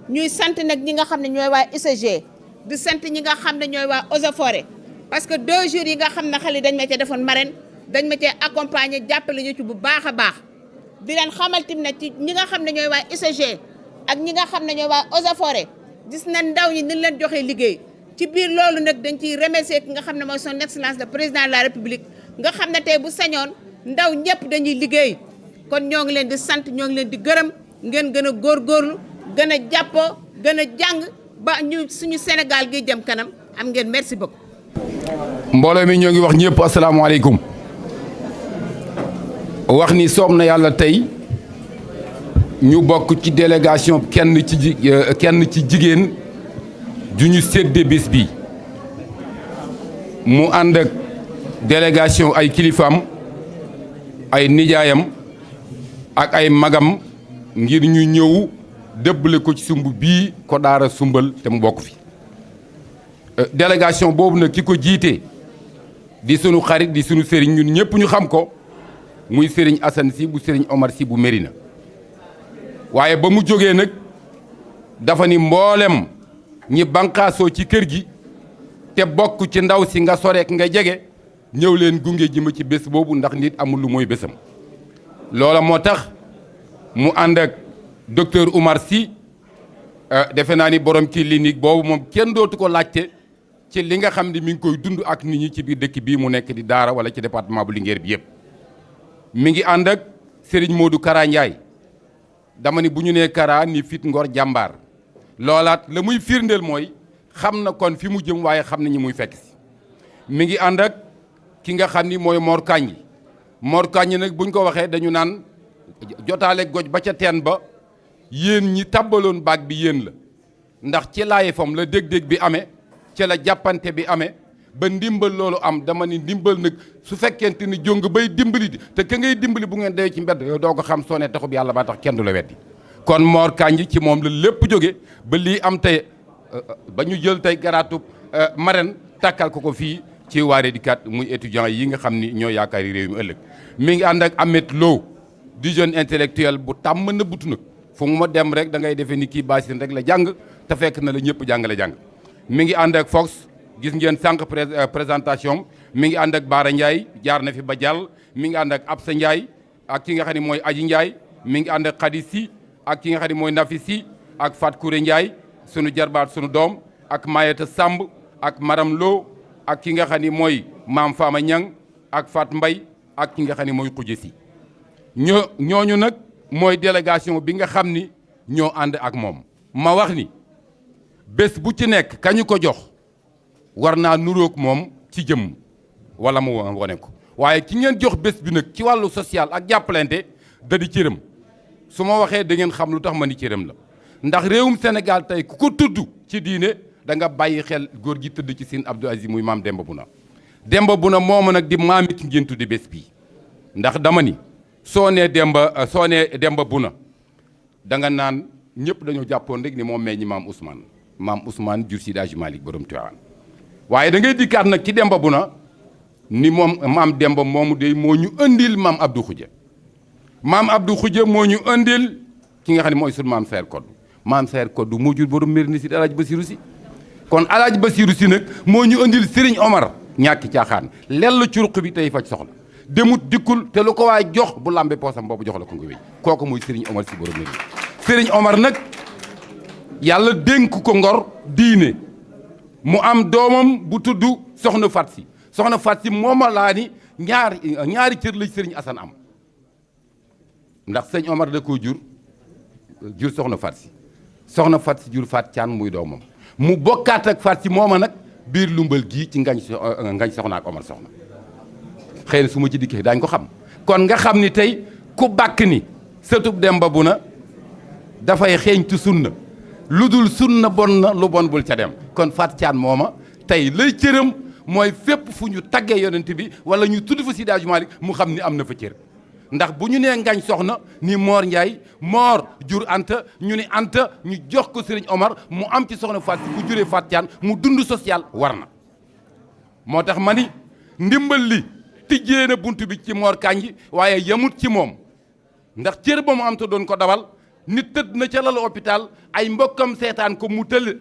ñuy sant nag ñi nga xam ne ñooy waa UCG di sant ñi nga xam ne ñooy waa Eaux et Forêts parce que 2 jours yi nga xam ne xale dañ ma cee defoon marraine dañ ma cee accompagner jàppale ñu ci bu baax a baax di leen xamal tamit ne ci ñi nga xam ne ñooy waa UCG ak ñi nga xam ne ñooy waa Eaux et Forêts gis na ndaw ñi ni leen joxee liggéey ci biir loolu nag dañ ciy remercier ki nga xam ne mooy son excellence le président de la république nga xam ne tey bu sañoon ndaw ñëpp dañuy liggéey kon ñoo ngi leen di sant ñoo ngi leen di gërëm ngeen gën a góorgóorlu gën a jàppoo gën a jàng ba ñu suñu Sénégal gi jëm kanam am ngeen merci beaucoup. mbooloo mi ñoo ngi wax ñëpp asalaamaaleykum wax ni soob na yàlla tey ñu bokk ci délégation kenn ci jigéen ju ñu séddee bés bi mu ànd ak délégation ay kilifaam ay nijaayam ak ay magam ngir ñu ñëw dëbbale ko ci sumb bii ko daara sumbal te mu bokk fi délégation boobu nag ki ko jiite di sunu xarit di sunu sëriñ ñun ñëpp ñu xam ko muy sëriñ Assane si bu sëriñ Omar si bu Mérina waaye ba mu jógee nag dafa ni mboolem ñi banqaasoo ci kër gi te bokk ci ndaw si nga soreek nga jege ñëw leen gunge ji ma ci bés boobu ndax nit amul lu mooy bésam loola moo tax mu ànd ak docteur Oumar Sy defe naa ni borom clinique boobu moom kenn dootu ko laajte ci li nga xam ne mi ngi koy dund ak nit ñi ci biir dëkk bii mu nekk di Daara wala ci département bu Linguère bi yëpp mi ngi ànd ak Serigne Modou Kara Ndiaye dama ni bu ñu nee Kara ni fit ngor jàmbaar loolaat la muy firndeel mooy xam na kon fi mu jëm waaye xam na ñi muy fekk si mi ngi ànd ak ki nga xam ni mooy Mor Kañ Mor Kañ nag buñ ko waxee dañu naan jotaale goj ba ca teen ba yéen ñi tàbbaloon baag bi yéen la ndax ci laaye fam la dég-dég bi amee ci la jàppante bi amee ba ndimbal loolu am dama ni ndimbal nag su fekkente ni jóng bay dimbali te ka ngay dimbali bu ngeen dee ci mbedd yow doo ko xam soo ne taxub yàlla ba tax kenn du la weddi kon Mor Kañ ci moom la lépp jóge ba lii am tey ba ñu jël tey garaatub marraine takkal ko fii ci Waaré di kat muy étudiants yi nga xam ni ñoo yaakaari réew mi ëllëg mi ngi ànd ak Ahmed Lo di jeune intellectuel bu tàmm na butu nag fu mu ma dem rek da ngay defee ni kii Bassine rek la jàng te fekk na la ñëpp jàngale jàng. mi ngi ànd ak Fox gis ngeen sànq présentation mi ngi ànd ak Baara Ndiaye jaar na fi ba jàll mi ngi ànd ak Absa Ndiaye ak ki nga xam ne mooy Aji Ndiaye mi ngi ànd ak Khady Sy ak ki nga xam ne mooy Nafi Sy ak Fat Kouré Ndiaye sunu jarbaat sunu doom ak Mayeta Samb ak Maram Lo ak ki nga xam ne mooy Maam Fama Niang ak Fat Mbay ak ki nga xam ne mooy Khoudia Sy ñooñu nag mooy délégation bi nga xam ni ñoo ànd ak moom. ma wax ni bés bu ci nekk kañu ko jox war naa nuróog moom ci jëmm wala mu wone ko waaye ki ngeen jox bés bi nag ci wàllu social ak jàppalante da di cëram su ma waxee da ngeen xam lu tax ma ni cëram la ndax réewum Sénégal tey ku ko tudd ci diine da nga bàyyi xel góor gi tëdd ci Sine Abdou Aziz muy maam Demba Buna. Demba Buna mooma nag di maam it ngeen tuddi bés bii ndax dama ni soo nee Demba Buna da nga naan ñëpp dañoo jàppoon rek ni moom meññi maam Ousmane jur Seydi Hadji Malick borom Tiwaawan waaye da ngay dikkaat nag ci Demba Buna ni moom maam Demba moomu de moo ñu andil maam Abdou Khoudia moo ñu andil ki nga xam ne mooy sunu maam Sayer Koddu moo jur borom Mérina Sy Alaaji Basiru Si kon Alaaji Basiru Si nag moo ñu andil Serigne Omar ñàkki caaxaan lell curuq bi tey faj soxla demut dikkul te lu ko waay jox bu lambe poosam boobu jox la ko nga wéy kooku mooy Serigne Omar si borom Mérina Serigne Omar nag yàlla dénk ko ngor diine mu am doomam bu tudd soxna Fat Si soxna Fat Si mooma laa ni ñaari cër la Serigne Assane am ndax sëñ Omar da koo jur soxna Fat Si jur Fat Caan muy doomam mu bokkaat ak Fat Si mooma nag biir lumbal gii ci ngañ soxna ak Omar soxna xëy na su ma ci dikkee daañu ko xam kon nga xam ni tey ku bàkk ni sëtub Demba Buna dafay xeeñtu sunna lu dul sunna bon na lu bon bul ca dem kon Fat Caan mooma tey lay cëram mooy fépp fu ñu taggee yonent bi wala ñu tudd fa Seydi Hadji Malick mu xam ni am na fa cër ndax bu ñu nee ngañ soxna ni Mor Ndiaye Mor jur Anta ñu ni Anta ñu jox ko Serigne Omar mu am ci soxna Fat Si bu juree Fat Caan mu dund social war na moo tax ma ni ndimbal li tijjee na bunt bi ci Mor Kanji waaye yamut ci moom ndax cër ba mu am te doon ko dawal nit tëdd na ca lalu hôpital ay mbokkam seetaan ko mu tële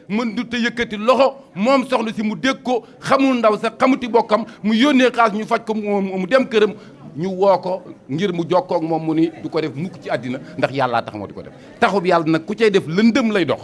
mën du te yëkkati loxo moom soxna si mu dégg ko xamul ndaw sax xamuti bokkam mu yónnee xaalis ñu faj ko mu dem këram ñu woo ko ngir mu jokkoo ak moom mu ni du ko def mukk ci àddina ndax yàllaa tax moo di ko def taxub yàlla nag ku cay def lëndëm lay dox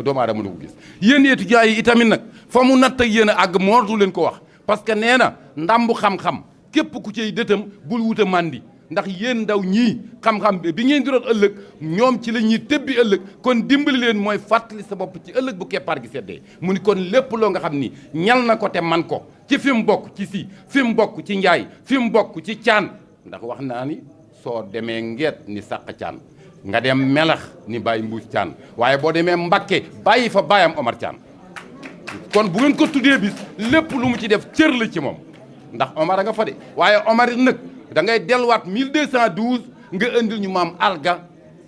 doomu aadama na ko gis yéen étudiants yi itamit nag fa mu natt ak yéen a àgg mootu leen ko wax parce que nee na ndàmbu xam-xam képp ku cay dëtam bul wuta màndi ndax yéen ndaw ñii xam-xam bi ngeen di doon ëllëg ñoom ci la ñuy tëbbi ëllëg kon dimbali leen mooy fàttali sa bopp ci ëllëg bu keppaar gi seddee mu ni kon lépp loo nga xam ni ñal na ko te man ko ci fi mu bokk ci si fi mu bokk ci njaay fi mu bokk ci caan ndax wax naa ni soo demee ngeet ni sàq caan nga dem melax ni bàyyi mbuus caan waaye boo demee Mbakke bàyyi fa bàyyam Omar Caan kon bu ngeen ko tuddee bis lépp lu mu ci def cër la ci moom ndax Omar a nga fa de waaye Omar it nag da ngay delluwaat 1212 nga indil ñu maam Alga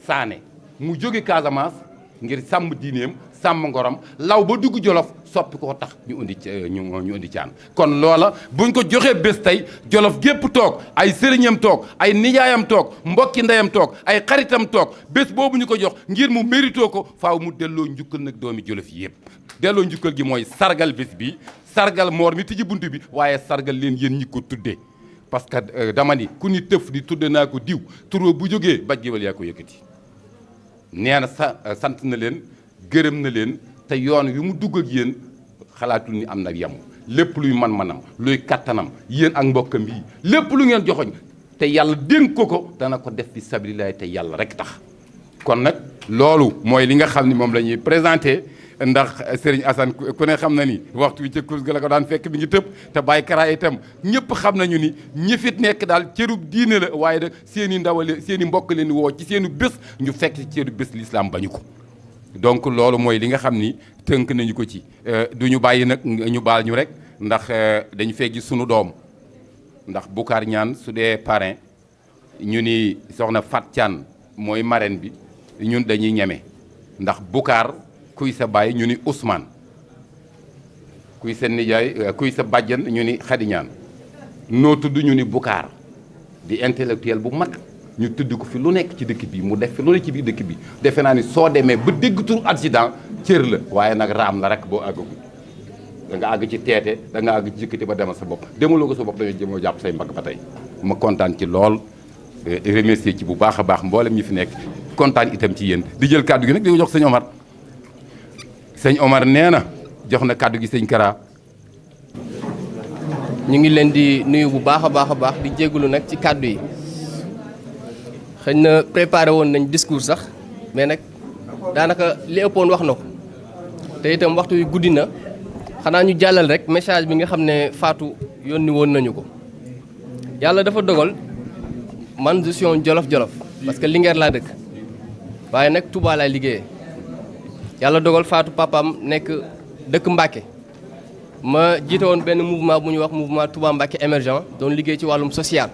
Saane mu jóge Casamance ngir sàmm diineem sàmm ngorom law ba dugg Jolof soppi koo tax ñu indi caan kon loola buñ ko joxee bés tey Jolof gépp toog ay sëriñam toog ay nijaayam toog mbokki ndeyam toog ay xaritam toog bés boobu ñu ko jox ngir mu mérito ko faaw mu delloo njukkal nag doomi Jolof yëpp delloo njukkal gi mooy sargal bés bi sargal Mor mi tijji bunt bi waaye sargal leen yéen ñi ko tuddee parce que dama ni ku ni tëf di tudde naa ko diw turoo bu jógee baj géwal yaa ko yëkkati nee na sant na leen gërëm na leen te yoon wi mu dugg ak yéen xalaatul ni am na yem lépp luy man-manam luy kattanam yéen ak mbokkam yi lépp lu ngeen joxoñ te yàlla dénk ko dana ko def fi sabilillahi te yàlla rek tax kon nag loolu mooy li nga xam ni moom la ñuy présenté ndax Serigne Assane ku ne xam na ni waxtu wi ca course ga la ko daan fekk bi ngi tëb te bàyyi kara itam ñëpp xam nañu ni ñi fit nekk daal cërub diine la waaye nag seen i ndawale seen i mbokk leen woo ci seenu bés ñu fekk ci cëru bés l'islam bañu ko donc loolu mooy li nga xam ni tënk nañu ko ci du ñu bàyyi nag ñu baal ñu rek ndax dañu fee gis sunu doom ndax Boucar Ñaan su dee parrain ñu ni soxna Fat Caan mooy marraine bi ñun dañuy ñeme ndax Boucar kuy sa baay ñu ni Ousmane kuy sa nijaay kuy sa bàjjan ñu ni Khady Ñaan noo tudd ñu ni Bukaar di intellectuel bu mag ñu tudd ko fi lu nekk ci dëkk bi mu def fi lu nekk ci biir dëkk bi defe naa ni soo demee ba dégg tur accident cër la waaye nag raam la rek boo àggagul da nga àgg ci teete da nga àgg ci jëkkati ba demal sa bopp demaloo ko sa bopp dañoo jëmoo jàpp say mbagg ba tey ma kontaan ci lool remercier ci bu baax a baax mboolem ñi fi nekk kontaan itam ci yéen di jël kàddu gi nag di ko jox sëñ Omar sëñ Omar nee na jox na kàddu gi sëñ Kara. ñu ngi leen di nuyu bu baax a baax di jégalu nag ci kàddu yi xëy na préparé woon nañ discours sax mais nag daanaka li ëppoon wax na ko te itam waxtu wi guddi na xanaa ñu jàllal rek message bi nga xam ne Fatou yónni woon nañu ko yàlla dafa dogal man je suis un jolof-jolof parce que Linguère laa dëkk waaye nag Touba laay liggéeyee yàlla dogal Fatou papaam nekk dëkk Mbacke ma jiite woon benn mouvement bu ñuy wax mouvement Touba Mbacke émergent doon liggéey ci wàllum social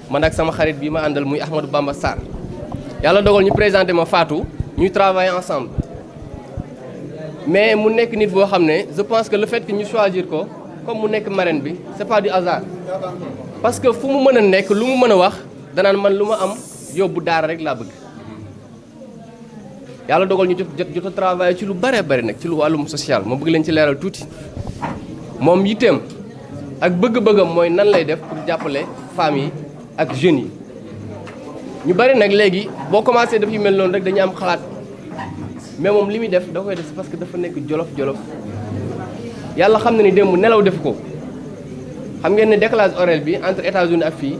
man ak sama xarit bi ma àndal muy Ahmadou Bamba Sarr yàlla dogal ñu présenté ma Fatou ñuy travailler ensemble mais mu nekk nit boo xam ne je pense que le fait que ñu choisir ko comme mu nekk marraine bi c'est pas du hasard parce que fu mu mën a nekk lu mu mën a wax danaan man lu ma am yóbbu daara rek laa bëgg yàlla dogal ñu jot a travailler ci lu bare bari nag ci lu wàllum social ma bëgg leen ci leeral tuuti moom yitteem ak bëgg-bëggam mooy nan lay def pour jàppale femmes yi ak jeunes yi ñu bari nag léegi boo commencé daf yu mel noonu rek dañu am xalaat mais moom li muy def da koy def parce que dafa nekk jolof-jolof yàlla xam na ni démb nelaw def ko xam ngeen ne décalage horaire bi entre États-Unis ak fii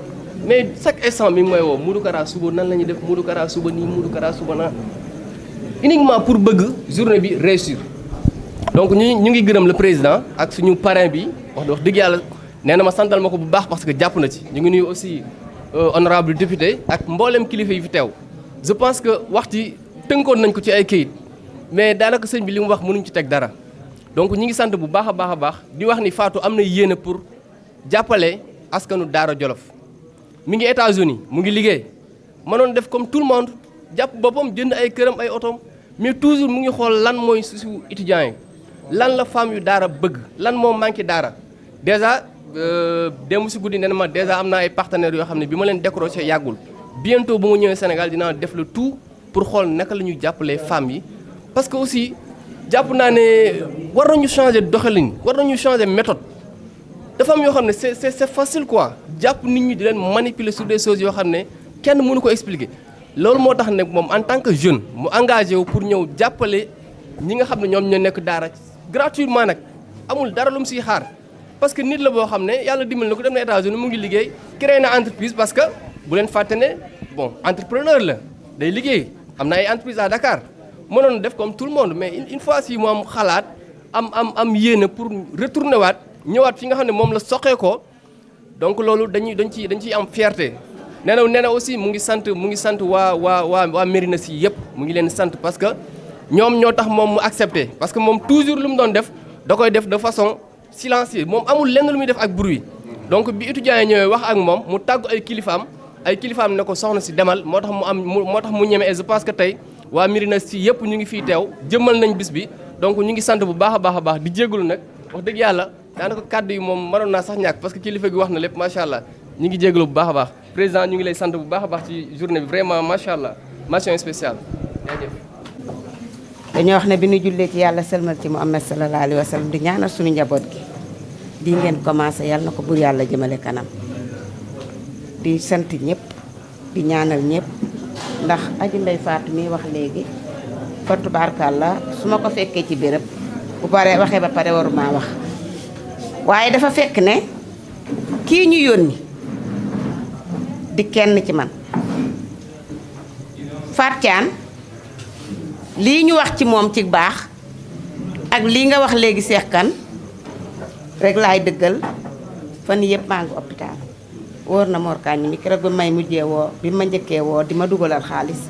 mais chaque instant mi mooy woo Modou Kara suba nan la ñuy def Modou Kara suba nii Modou Kara suba naa uniquement pour bëgg journée bi réussir donc ñu ngi gërëm le président ak suñu parrain bi wax dëgg yàlla nee na ma santal ma ko bu baax parce que jàpp na ci ñu ngi nuyu aussi honorable député ak mboolem kilifa yi fi teew je pense que waxti tënkoon nañ ko ci ay këyit mais daanaka sëñ bi li mu wax mënuñ ci teg dara donc ñi ngi sant bu baax a baax di wax ni Fatou am na yéene pour jàppale askanu Daara Jolof mi ngi États-Unis mu ngi liggéey mënoon def comme tout le monde jàpp boppam jënd ay këram ay otoom mais toujours mu ngi xool lan mooy suñu étudiants yi lan la femme yu daara bëgg lan moo manqué daara déjà démb si guddi nee na ma déjà am naa ay partenaires yoo xam ne bi ma leen décroché yàggul bientôt bu mu ñëwee Sénégal dinaa def le tout pour xool naka la ñuy jàppalee femmes yi parce que aussi jàpp naa ne war nañu changer doxalin war nañu changer méthode dafa am yoo xam ne c'est facile quoi jàpp nit ñi di leen manipuler sur des choses yoo xam ne kenn mënu ko expliquer loolu moo tax ne moom en tant que jeune mu engagé wu pour ñëw jàppale ñi nga xam ne ñoom ñoo nekk daara gratuitement nag amul dara lu mu siy xaar parce que nit la boo xam ne yàlla dimbali na ko dem na États-Unis mu ngi liggéey créé na entreprise parce que bu leen fàtte ne bon entrepreneur la day liggéey am na ay entreprise à Dakar mënoon def comme tout le monde mais une fois si mu am xalaat am yéene pour retourner waat ñëwaat fi nga xam ne moom la soqee ko donc loolu dañ ciy am fierté nee na aussi mu ngi sant waa Médina Sy yëpp mu ngi leen sant parce que ñoom ñoo tax moom mu accepté parce que moom toujours lu mu doon def da koy def de façon silencieuse moom amul lenn lu muy def ak bruit donc bi étudiants yi ñëwee wax ak moom mu tàggu ay kilifaam ne ko soxna si demal moo tax mu ñeme et je pense que tey waa Médina Sy yëpp ñu ngi fii teew jëmmal nañ bis bi donc ñu ngi sant bu baax a baax di jégalu nag wax dëgg yàlla daanaka kàddu yi moom mënoon naa sax ñàkk parce que kilifa gi wax na lépp macha allah ñu ngi jégalu bu baax a baax président ñu ngi lay sant bu baax a baax ci journée bi vraiment macha allah mention spéciale jaajëf. dañoo wax ne bi ñu jullee ci yàlla sëlmal ci Muhammad sallallahu alayhi wa sallam di ñaanal suñu njaboot gi di ngeen commencé yàlla na ko bur yàlla jëmale kanam di sant ñëpp di ñaanal ñëpp ndax aji Ndey Faatu mi wax léegi fa tubaarkàlla su ma ko fekkee ci béréb bu paree waxee ba pare waruma wax waaye dafa fekk ne kii ñu yónni di kenn ci man Fatou Thiane lii ñu wax ci moom ci baax ak lii nga wax léegi Seex Kan rek laay dëggal fan yëpp maa ngi hôpital wóor na Mor Kañ mi keroog bi may mujjee woo bi ma njëkkee woo di ma dugalal xaalis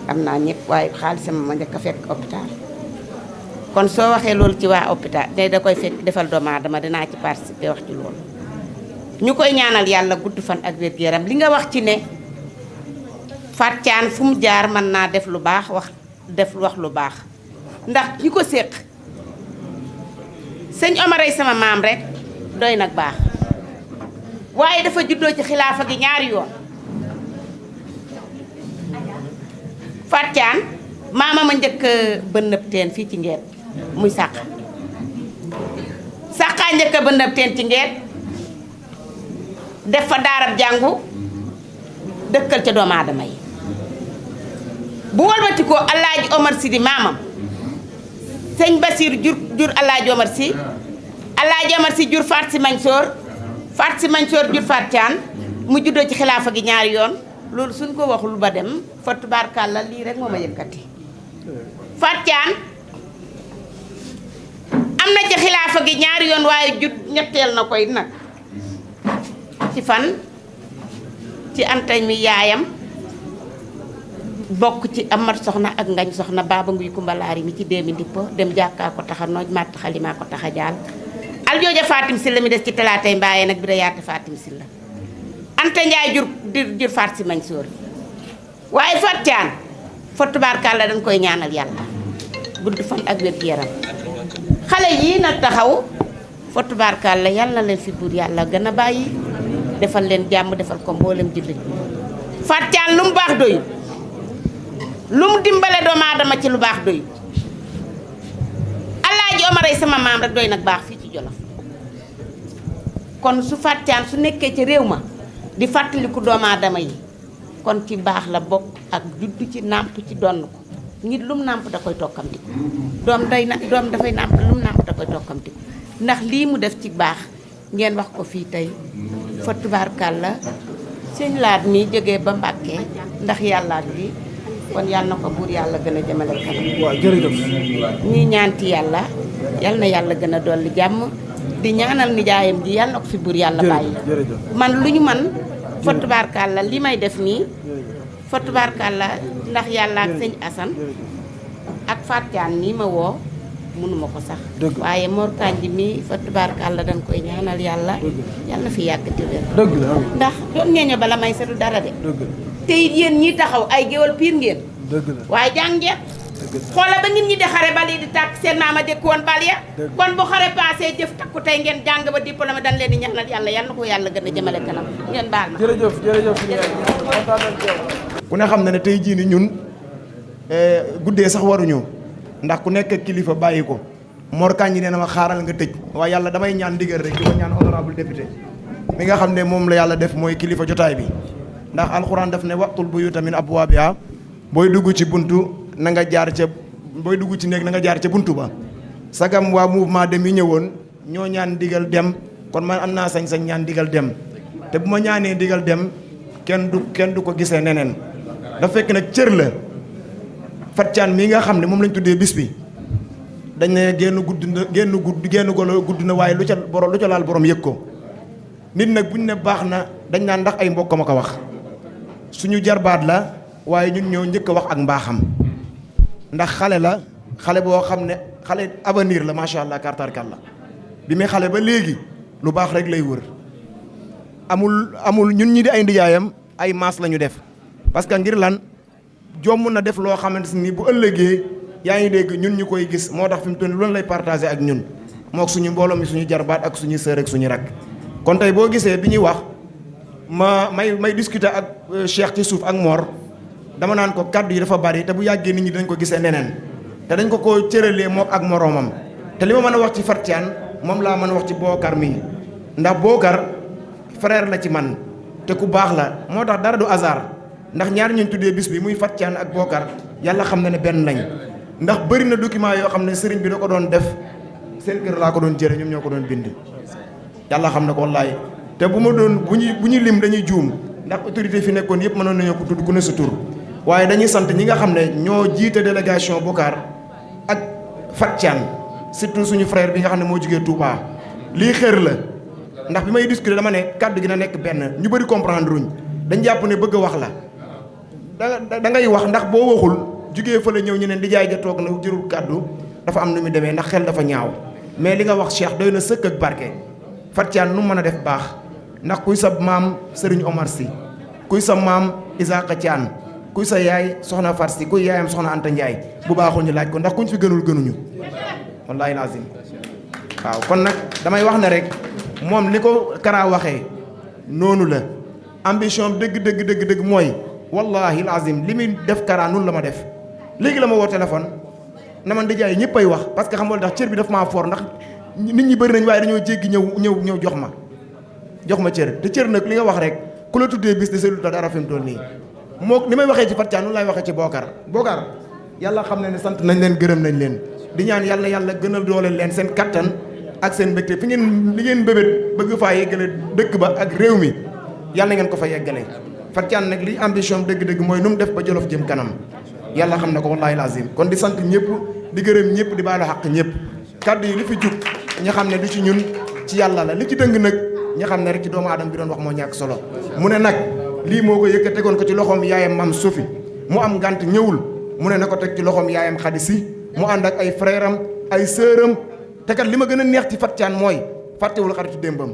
am naa ñëpp waaye xaalisam ma njëkk a fekk hôpital kon soo waxee loolu ci waa hôpital tey da koy fekk defal doomu aadama dinaa ci participer wax ci loolu ñu koy ñaanal yàlla gudd fan ak wér-gu-yaram li nga wax ci ne Fatou Thiane fu mu jaar mën naa def lu baax wax lu baax ndax ñi ko séq sëñ Omar ay sama maam rek doy nag baax waaye dafa juddoo ci xilaafa gi ñaari yoon Fatou Thiane maamam a njëkk bënnëb teen fii ci Ngeet muy sàq sàqaa njëkk bënnëb teen ci Ngeet def fa daarab jàngu dëkkal ca doomu aadama yi bu walbatikoo Alaaji Omar Sy di maamam sëñ Basiir jur Alaaji Omar Sy Alaaji Omar Sy jur Fatou Sy Mansour Fatou Sy Mansour jur Fatou Thiane mu juddoo ci xilaafa gi ñaari yoon loolu suñ ko waxul ba dem fa tubaarkàlla lii rek moo ma yëkkati Fatou Thiane am na ci xilaafa gi ñaari yoon waaye jut ñetteel na koy nag ci fan ci antay mi yaayam bokk ci Amar soxna ak Ngañ soxna baaba nguy kumbalaari mi ci déemi ndippo dem jàkkaa ko taxa nooj màtt xalimaa ko taxa jaal aljooja Fatim Sylla mi des ci talaatay mbaayee nag bi da yaata Fatim Sylla Anta Njaay jur Fatou Sy Mansour waaye Fatou Thiane fa tubaarkàlla dañ koy ñaanal yàlla gudd fan ak wér gu yaram xale yii na taxaw fa tubaarkàlla yàlla na leen fi buur yàlla gën a bàyyi defal leen jàmm defal ko mboolem jullit Fatou Thiane lu mu baax doyu lu mu dimbale doomu aadama ci lu baax doyu Alaaji Omar ay sama maam rek doy nag baax fii ci Jolof kon su Fatou Thiane su nekkee ci réew ma di fàttaliku doomu aadama yi kon ci baax la bokk ak juddu ci nàmp ci donn ko nit lu mu nàmp da koy tokkamtiku doom dafay nàmp lu mu nàmp da koy tokkamtiku ndax lii mu def ci baax ngeen wax ko fii tey fa tubaarkàlla sëñ laat mi jógee ba Mbàkke ndax yàlla lii kon yàlla na ko buur yàlla gën a jëmale kanam. waaw jërëjëf. ñuy ñaanti yàlla yal na yàlla gën a dolli jàmm di ñaanal nijaayam ji yàlla na ko fi buur yàlla bàyyi. man lu ñu man fa tubaarkàlla li may def nii fa tubaarkàlla ndax yàlla ak sëñ Assane ak Fatou Thiane nii ma woo mënuma ko sax. waaye Mor Kandji mi fa tubaarkàlla dañ koy ñaanal yàlla yàlla na fi yàgg te wér. ndax doon ñeeño bala may setu dara de. te it yéen ñi taxaw ay géwal piir ngeen. waaye jàng ngeen. xoola ba nit ñi di xare bal yi di tàkk seen maama dëkk woon bal ya. kon bu xare paasee jëf takku tey ngeen jàng ba diplôme dañ leen di ñaanal yàlla yal na ko yàlla gën a jëmale kanam ngeen baal ma. jërëjëf. ku ne xam na ne tey jii ni ñun guddee sax waruñu ndax ku nekk kilifa bàyyi ko Mor Kandji nee na ma xaaral nga tëj waaye yàlla damay ñaan ndigal rek di ko ñaan honorable député mi nga xam ne moom la yàlla def mooy kilifa jotaay bi ndax alxuraan daf ne waqtul buyuuta min abwaabihaa booy dugg ci buntu na nga jaar ca booy dugg ci néeg na nga jaar ca buntu ba sagam waa mouvement dem yi ñëwoon ñoo ñaan digal dem kon man am naa sañ-sañ ñaan digal dem te bu ma ñaanee digal dem kenn du ko gisee neneen dafa fekk nag cër la Fatou Thiane mii nga xam ne moom lañ tuddee bis bi dañ ne génn golo gudd na waaye lu ca laal borom yëg ko nit nag buñ ne baax na dañ naan ndax ay mbokkam a ko wax suñu jarbaat la waaye ñun ñoo njëkk a wax ak mbaaxam ndax xale la xale boo xam ne xale avenir la macha allah kartarkal la bi muy xale ba léegi lu baax rek lay wër amul ñun ñi di ay ndijaayam ay maas la ñu def parce que ngir lan jomm na def loo xamante ni bu ëllëgee yaa ngi dégg ñun ñu koy gis moo tax fi mu toll nii loolu lay partagé ak ñun mook suñu mbooloo mi suñu jarbaat ak suñu sœur ak suñu rak kon tey boo gisee bi ñuy wax may discuter ak Cheikh ci suuf ak Mor dama naan ko kaddu yi dafa bari te bu yàggee nit ñi dañ ko gisee neneen te dañ ko cëralee mook ak moroomam te li ma mën a wax ci Fatou Thiane moom laa mën a wax ci Bokar mii ndax Bokar frère la ci man te ku baax la moo tax dara du hasard ndax ñaar ñu tuddee bis bi muy Fatou Thiane ak Bokar yàlla xam na ne benn lañ ndax bëri na document yoo xam ne sëriñ bi da ko doon def seen kër laa ko doon jëre ñoom ñoo ko doon bind yàlla xam na ko wallaay te bu ñu lim dañuy juum ndax autorité fi nekkoon yëpp mënoon nañoo ko tudd ku ne sa tur waaye dañuy sant ñi nga xam ne ñoo jiite délégation Bokar ak Fatou Thiane surtout suñu frère bi nga xam ne moo jugee Touba lii xër la ndax bi may discuter dama ne kàddu gi na nekk benn ñu bëri comprendre ruñ dañ jàpp ne bëgg a wax la da ngay wax ndax boo waxul jugee fa la ñëw ñu ne di jaay ja toog na jërul kàddu dafa am nu mu demee ndax xel dafa ñaaw mais li nga wax Cheikh doy na sëkk ak barke Fatou Thiane nu mën a def baax ndax kuy sa maam Serigne Omar Sy kuy sa maam Isaaqa Thiane kuy sa yaay soxna Far Sy kuy yaayam soxna Anta Ndiaye bu baaxul ñu laaj ko ndax kuñ fi gënul gënuñu wallaahi lazim waaw kon nag damay wax ne rek moom li ko Kara waxee noonu la ambition dëgg mooy wallahi alazim li muy def Kara noonu la ma def léegi la ma woo téléphone na man di jaay ñëpp ay wax parce que xam nga ndax cër bi daf maa foor ndax nit ñi bëri nañ waaye dañoo jéggi ñëw jox ma cër te cër nag li nga wax rek ku la tuddee bis de seetlu dara fi mu toll nii moo ni may waxee ci Fatia noonu laay waxee ci Bokar yàlla xam ne sant nañ leen gërëm nañ leen di ñaan yàlla gën a dooleel leen seen kattan ak seen mbégte fi ngeen li ngeen bébét bëgg faa yeggale dëkk ba ak réew mi yàlla ngeen ko fa yeggale Fatia nag li ambition dëgg mooy nu mu def ba Jolof jëm kanam yàlla xam na ko wallahi lazim kon di sant ñëpp di gërëm ñëpp di baalu xaq ñëpp kaddu yi li fi jug ña xam ne du ci ñun ci yàlla la li ci dëng nag ña xam ne rek ci doomu aadama bi doon wax moo ñàkk solo mu ne nag lii moo ko yëkka tegoon ko ci loxoom yaayam Mam Sofi mu am ngànt ñëwul mu ne na ko teg ci loxoom yaayam Khady Si mu ànd ak ay frère am ay sœur am te kat li ma gën a neex ci Fatia mooy fàttewul xaritu démbam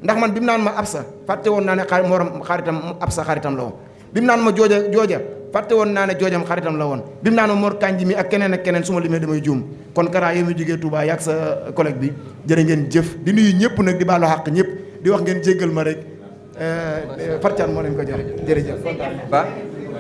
ndax man bi mu naan ma Absa fàtte woon naa ne xaritam Absa xaritam la woon bi mu naan ma jooja fàtte woon naa ne joojam xaritam la woon bi mu naan ma Mor Kanji mi ak keneen su ma limee damay juum kon Kara yow mi jógee Touba yaag sa collègue bi jërë ngeen jëf di nuyu ñëpp nag di baalu xàq ñëpp di wax ngeen jéggal ma rek Fatia moo leen ko jox jërëjëf.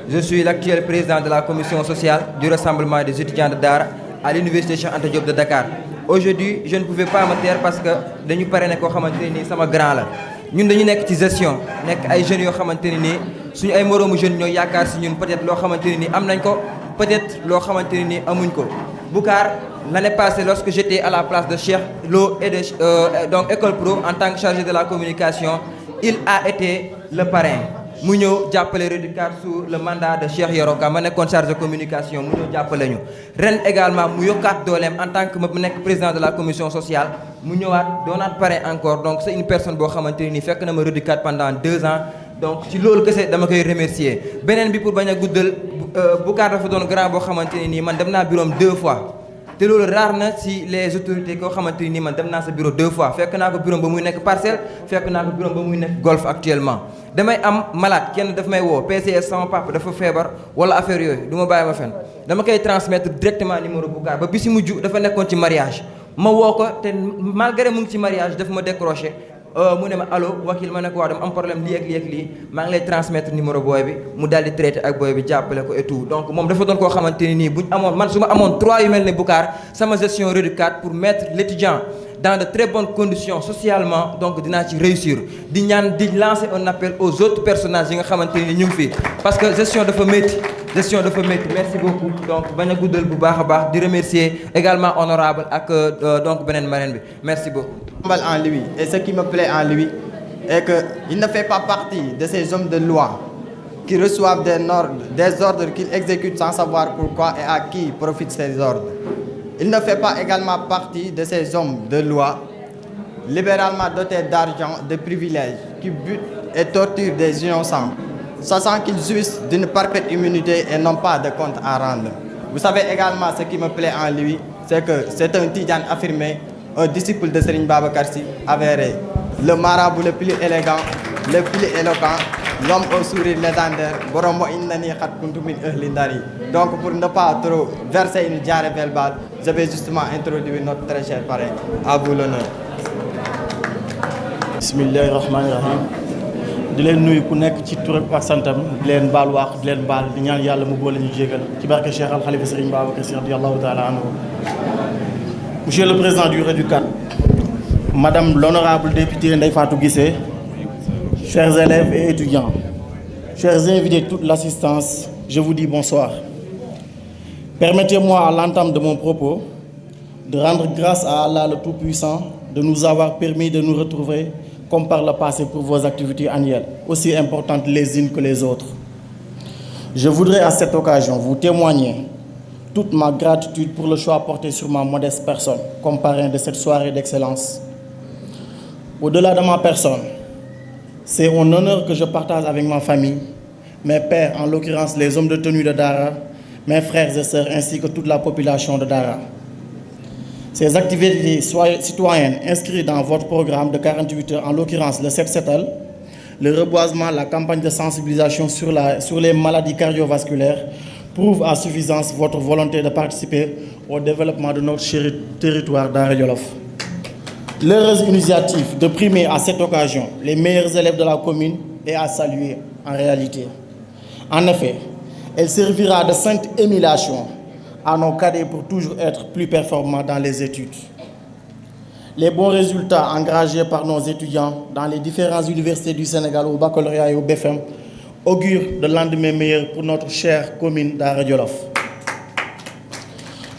Je suis l'actuel président de la commission sociale du rassemblement des étudiants de Dara à l'université Cheikh Anta Diop de Dakar. Aujourd'hui je ne pouvais pas me taire parce que dañu parrainé koo xamante ne nii sama grand la ñun dañu nekk ci gestion nekk ay jeunes yoo xamante ne nii suñu ay moroomu jeunes ñoo yaakaar si ñun peut-être loo xamante ne nii am nañ ko peut-être loo xamante ne nii amuñ ko. Boucar l'année passée lorsque j'étais à la place de Cheikh Lo et de donc École Pro en tant que chargé de la communication il a été le parrain. mu ñëw jàppale Reducat sous le mandat de Cheikh Yoroka ma nekkoon chargé de communication mu ñëw jàppale ñu ren également mu yokkaat dooleem en tant que mu nekk président de la commission sociale mu ñëwaat doonaat parrain encore donc c'est une personne boo xamante ne nii fekk na ma Reducat pendant 2 ans donc ci loolu kese dama koy remercier beneen bi pour bañ a guddal Boucar dafa doon grand boo xamante ne nii man dem naa bureau am 2 fois te loolu rare na si les autorités koo xamante ni man dem naa sa bureau 2 fois fekk naa ko bureau ba muy nekk Parcelles fekk naa ko bureau ba muy nekk Golf actuellement damay am malade kenn daf may woo PCS sama papa dafa feebar wala affaire yooyu du ma bàyyi ma fen dama koy transmettre directement numéro Boucar ba bi si mujj dafa nekkoon ci mariage ma woo ko te malgré mu ngi ci mariage dafa ma décroché mu ne ma allo wakil ma ne ko waaw dama am problème lii ak lii maa ngi lay transmettre numéro booy bi mu daal di traité ak booy bi jàppale ko et tout donc moom dafa doon koo xamante ni nii buñ amoon man su ma amoon 3 yu mel ne Boucar sama gestion Reducat pour mettre l'étudiant dans de très bonnes conditions socialement donc dinaa ci réussir di ñaan di lancer un appel aux autres personnages yi nga xamante ni ñu ngi fii parce que gestion dafa métti merci beaucoup donc bañ a guddal bu baax a baax di remercier également honorable ak donc beneen marraine bi merci beaucoup. En lui et ce qui me plaît en lui est qu'il ne fait pas partie de ces hommes de loi qui reçoivent des ordres qu'ils exécutent sans savoir pourquoi et à qui profitent ces ordres. Il ne fait pas également partie de ces hommes de loi libéralement dotés d'argent, de privilèges, qui butent et torturent des innocents, sachant qu'ils jouissent d'une parfaite immunité et n'ont pas de compte à rendre. Vous savez également ce qui me plaît en lui, c'est que c'est un Tidjane affirmé, un disciple de Serigne Babacar Sy avéré, le marabout le plus élégant, le plus éloquent, l'homme au sourire légendaire, Boromo Innani Khat Kuntu Min Ahli Ndari. Donc pour ne pas trop verser une diarrhée verbale, je vais justement introduire notre très cher parrain. À vous l'honneur. Bismillahirrahmanirrahim. di leen nuyu ku nekk ci turam ak santam di leen baal wax di leen baal di ñaan yàlla mu boole ñu jégal ci barke Cheikh Al Khalifa Serigne Babacar Sy radiyallahu ta'ala anhu. Monsieur le président du Reducat, Madame l'honorable députée Ndeye Fatou Guissé, chers élèves et étudiants, chers invités de toute l'assistance, je vous dis bonsoir. Permettez-moi à l'entame de mon propos de rendre grâce à Allah le Tout-Puissant de nous avoir permis de nous retrouver comme par le passé pour vos activités annuelles, aussi importantes les unes que les autres. Je voudrais à cette occasion vous témoigner toute ma gratitude pour le choix porté sur ma modeste personne comme parrain de cette soirée d'excellence. Au-delà de ma personne, c'est un honneur que je partage avec ma famille, mes pères, en l'occurrence les hommes de tenue de Dara, mes frères et sœurs ainsi que toute la population de Dara. Ces activités citoyennes inscrites dans votre programme de 48 heures, en l'occurrence le 7 Setal, le reboisement, la campagne de sensibilisation sur les maladies cardiovasculaires, prouvent à suffisance votre volonté de participer au développement de notre chéri territoire Daara Jolof. L'heureuse initiative de primer à cette occasion les meilleurs élèves de la commune est à saluer en réalité. En effet, elle servira de sainte émulation à nos cadets pour toujours être plus performants dans les études. Les bons résultats engagés par nos étudiants dans les différentes universités du Sénégal au baccalauréat et au BFM augurent de lendemain meilleur pour notre chère commune d'Aara Djolof.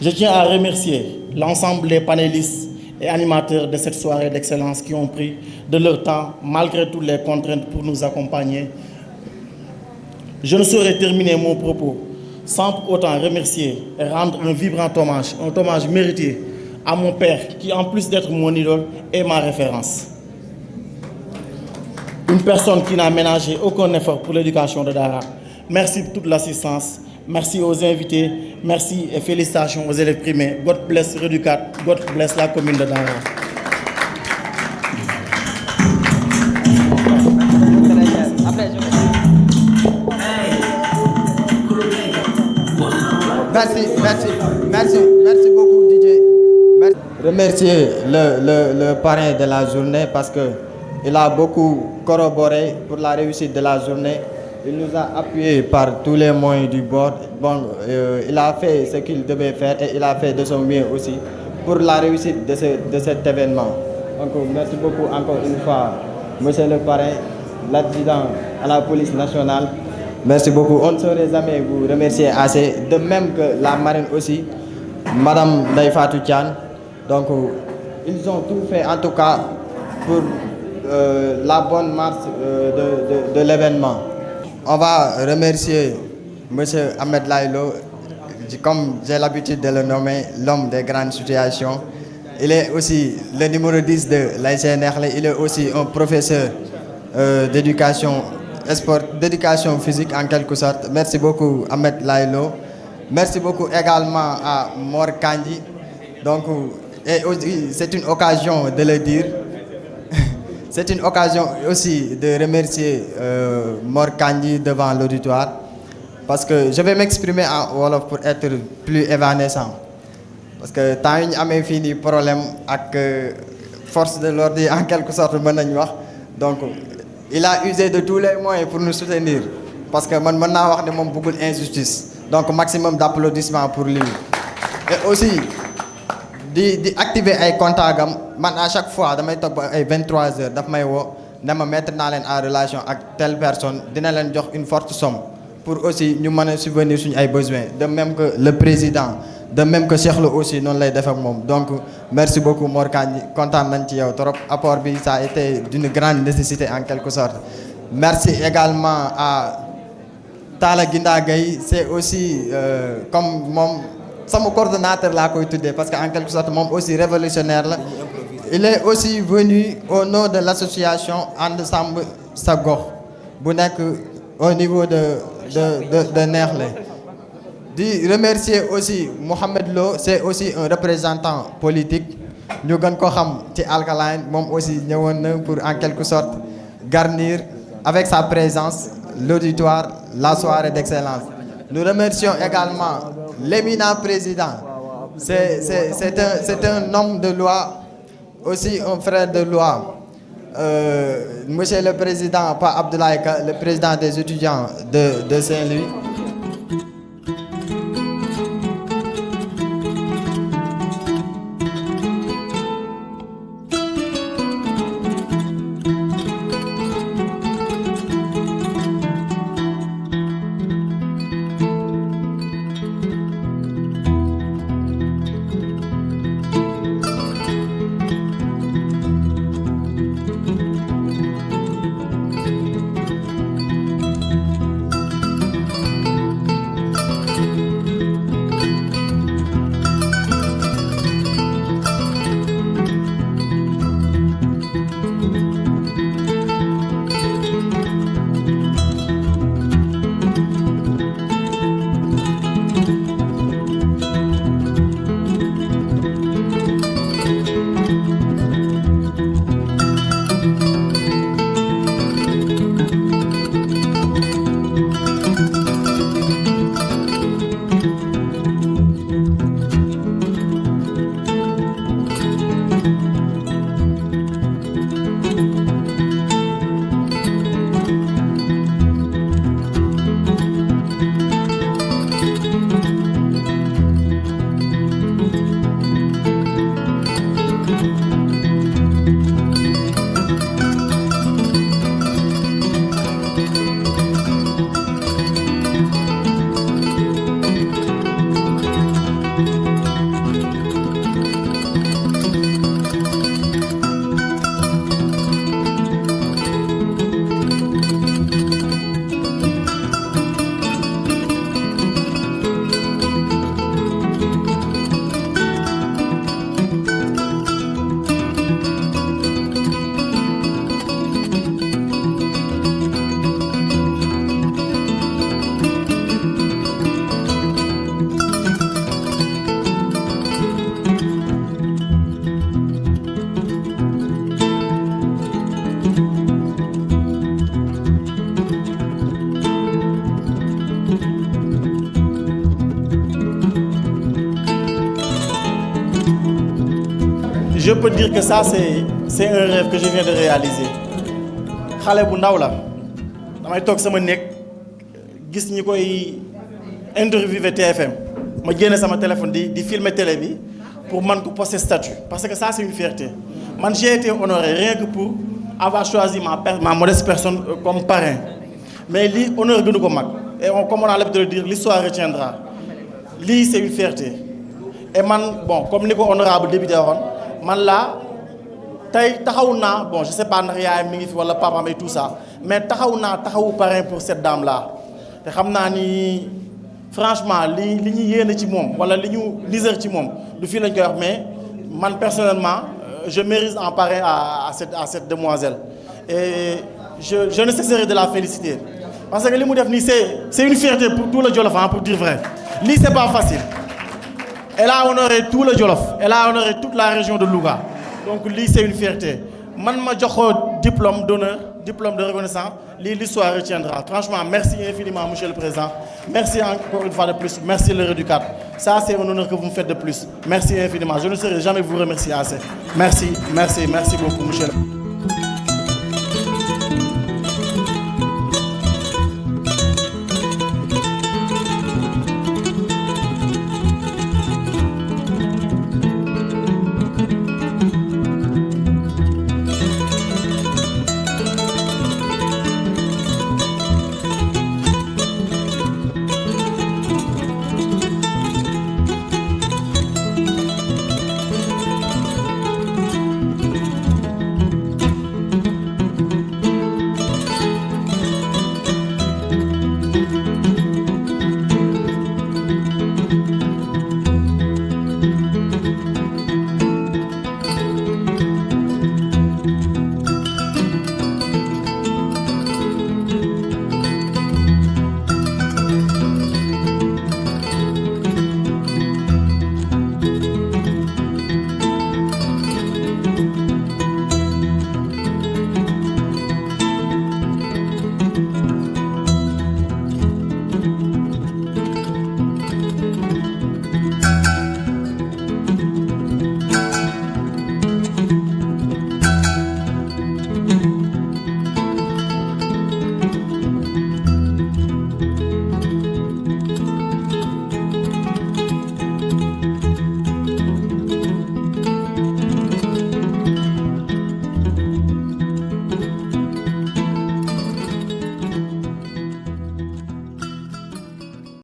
Je tiens à remercier l'ensemble des panélistes et animateurs de cette soirée d'excellence qui ont pris de leur temps, malgré toutes les contraintes, pour nous accompagner. Je ne saurais terminer mon propos sans pour autant remercier et rendre un vibrant hommage mérité à mon père qui, en plus d'être mon idole, est ma référence. Une personne qui n'a ménagé aucun effort pour l'éducation de Daara. Merci pour toute l'assistance. Merci aux invités. Merci et félicitations aux élèves primés. God bless Reducat. God bless la commune de Daara. Merci beaucoup DJ. Merci. Remercier le parrain de la journée parce qu'il a beaucoup corroboré pour la réussite de la journée. Il nous a appuyés par tous les moyens du bord. Bon, il a fait ce qu'il devait faire et il a fait de son mieux aussi pour la réussite de cet événement. Donc, merci beaucoup encore une fois, monsieur le parrain, l'adjudant à la police nationale. Merci beaucoup. On ne saurait jamais vous remercier assez. De même que la marine aussi, madame Daïfatou Tian. Donc, ils ont tout fait en tout cas pour la bonne marche de l'événement. On va remercier M. Ahmed Laïlo, comme j'ai l'habitude de le nommer, l'homme des grandes situations. Il est aussi le numéro 10 de l'ICNR, il est aussi un professeur d'éducation physique en quelque sorte. Merci beaucoup Ahmed Laïlo. Merci beaucoup également à Mor Kandji. Donc, c'est une occasion de le dire. C'est une occasion aussi de remercier Mor Kandji devant l'auditoire. Parce que je vais m'exprimer en Wolof pour être plus évanescent. Parce que tant qu'il y a fini problème avec force de l'ordre en quelque sorte. Donc, il a usé de tous les moyens pour nous soutenir. Parce que moi, je suis beaucoup d'injustice. Donc, maximum d'applaudissements pour lui. Et aussi, d'activer les contacts. À chaque fois, à 23h, je vais mettre en relation avec telle personne, je vais leur une forte somme pour aussi nous subvenir sur nos besoins. De même que le président, de même que Cheikh Lo aussi, non lay def ak mom. Donc, merci beaucoup Mor Kandji, content nañ ci yow trop. Apport bi ça a été d'une grande nécessité en quelque sorte. Merci également à Tala Ginda Gaye, c'est aussi comme mon coordonnateur là koy tuddé parce qu'en quelque sorte mom aussi révolutionnaire là. Il est aussi venu au nom de l'association And Samb Sa Gox bu nek au niveau de Nerlé. Je remercier aussi Mohamed Lo, c'est aussi un représentant politique. Nous avons dit Alkaline, aussi pour en quelque sorte garnir avec sa présence l'auditoire, la soirée d'excellence. Nous remercions également l'éminent président. C'est un homme de loi, aussi un frère de loi. Monsieur le président, Pa Abdoulaye, le président des étudiants de Saint-Louis. je peux dire que ça c'est un rêve que je viens de réaliser. xale bu ndaw la damay toog sama néeg gis ñi koy interviewé TFM ma génne sama téléphone di filmer télé bi pour man ko poster statut parce que ça c'est une fierté man j'ai été honoré rien que pour avoir choisi ma modeste personne comme parrain mais lii honneur gënu ko mag et comme on a l'habitude de le dire l'histoire retiendra lii c'est une fierté et man bon comme ni ko honorable député waxoon man la tey taxaw naa bon je sais pas ndax yaayam mi ngi fi wala papaam et tout ça mais taxawu parrain pour cette dame là te xam naa ni franchement li ñu yéene ci moom wala li ñu niseur ci moom du fii lañ koy wax mais man personnellement je mérite en parrain à cette demoiselle et je ne cesserai de la féliciter parce que li mu def nii c'est une fierté pour tout le Jolof pour dire vrai lii c'est pas facile elle a honoré tout le Jolof elle a honoré toute la région de Louga donc lii c'est une fierté man ma joxoo diplôme d'honneur diplôme de reconnaissance lii l'histoire retiendra franchement merci infiniment monsieur le président merci encore une fois de plus merci le REDU 4 ça c'est un honneur que vous me faites de plus merci infiniment je ne saurais jamais vous remercier assez merci beaucoup monsieur le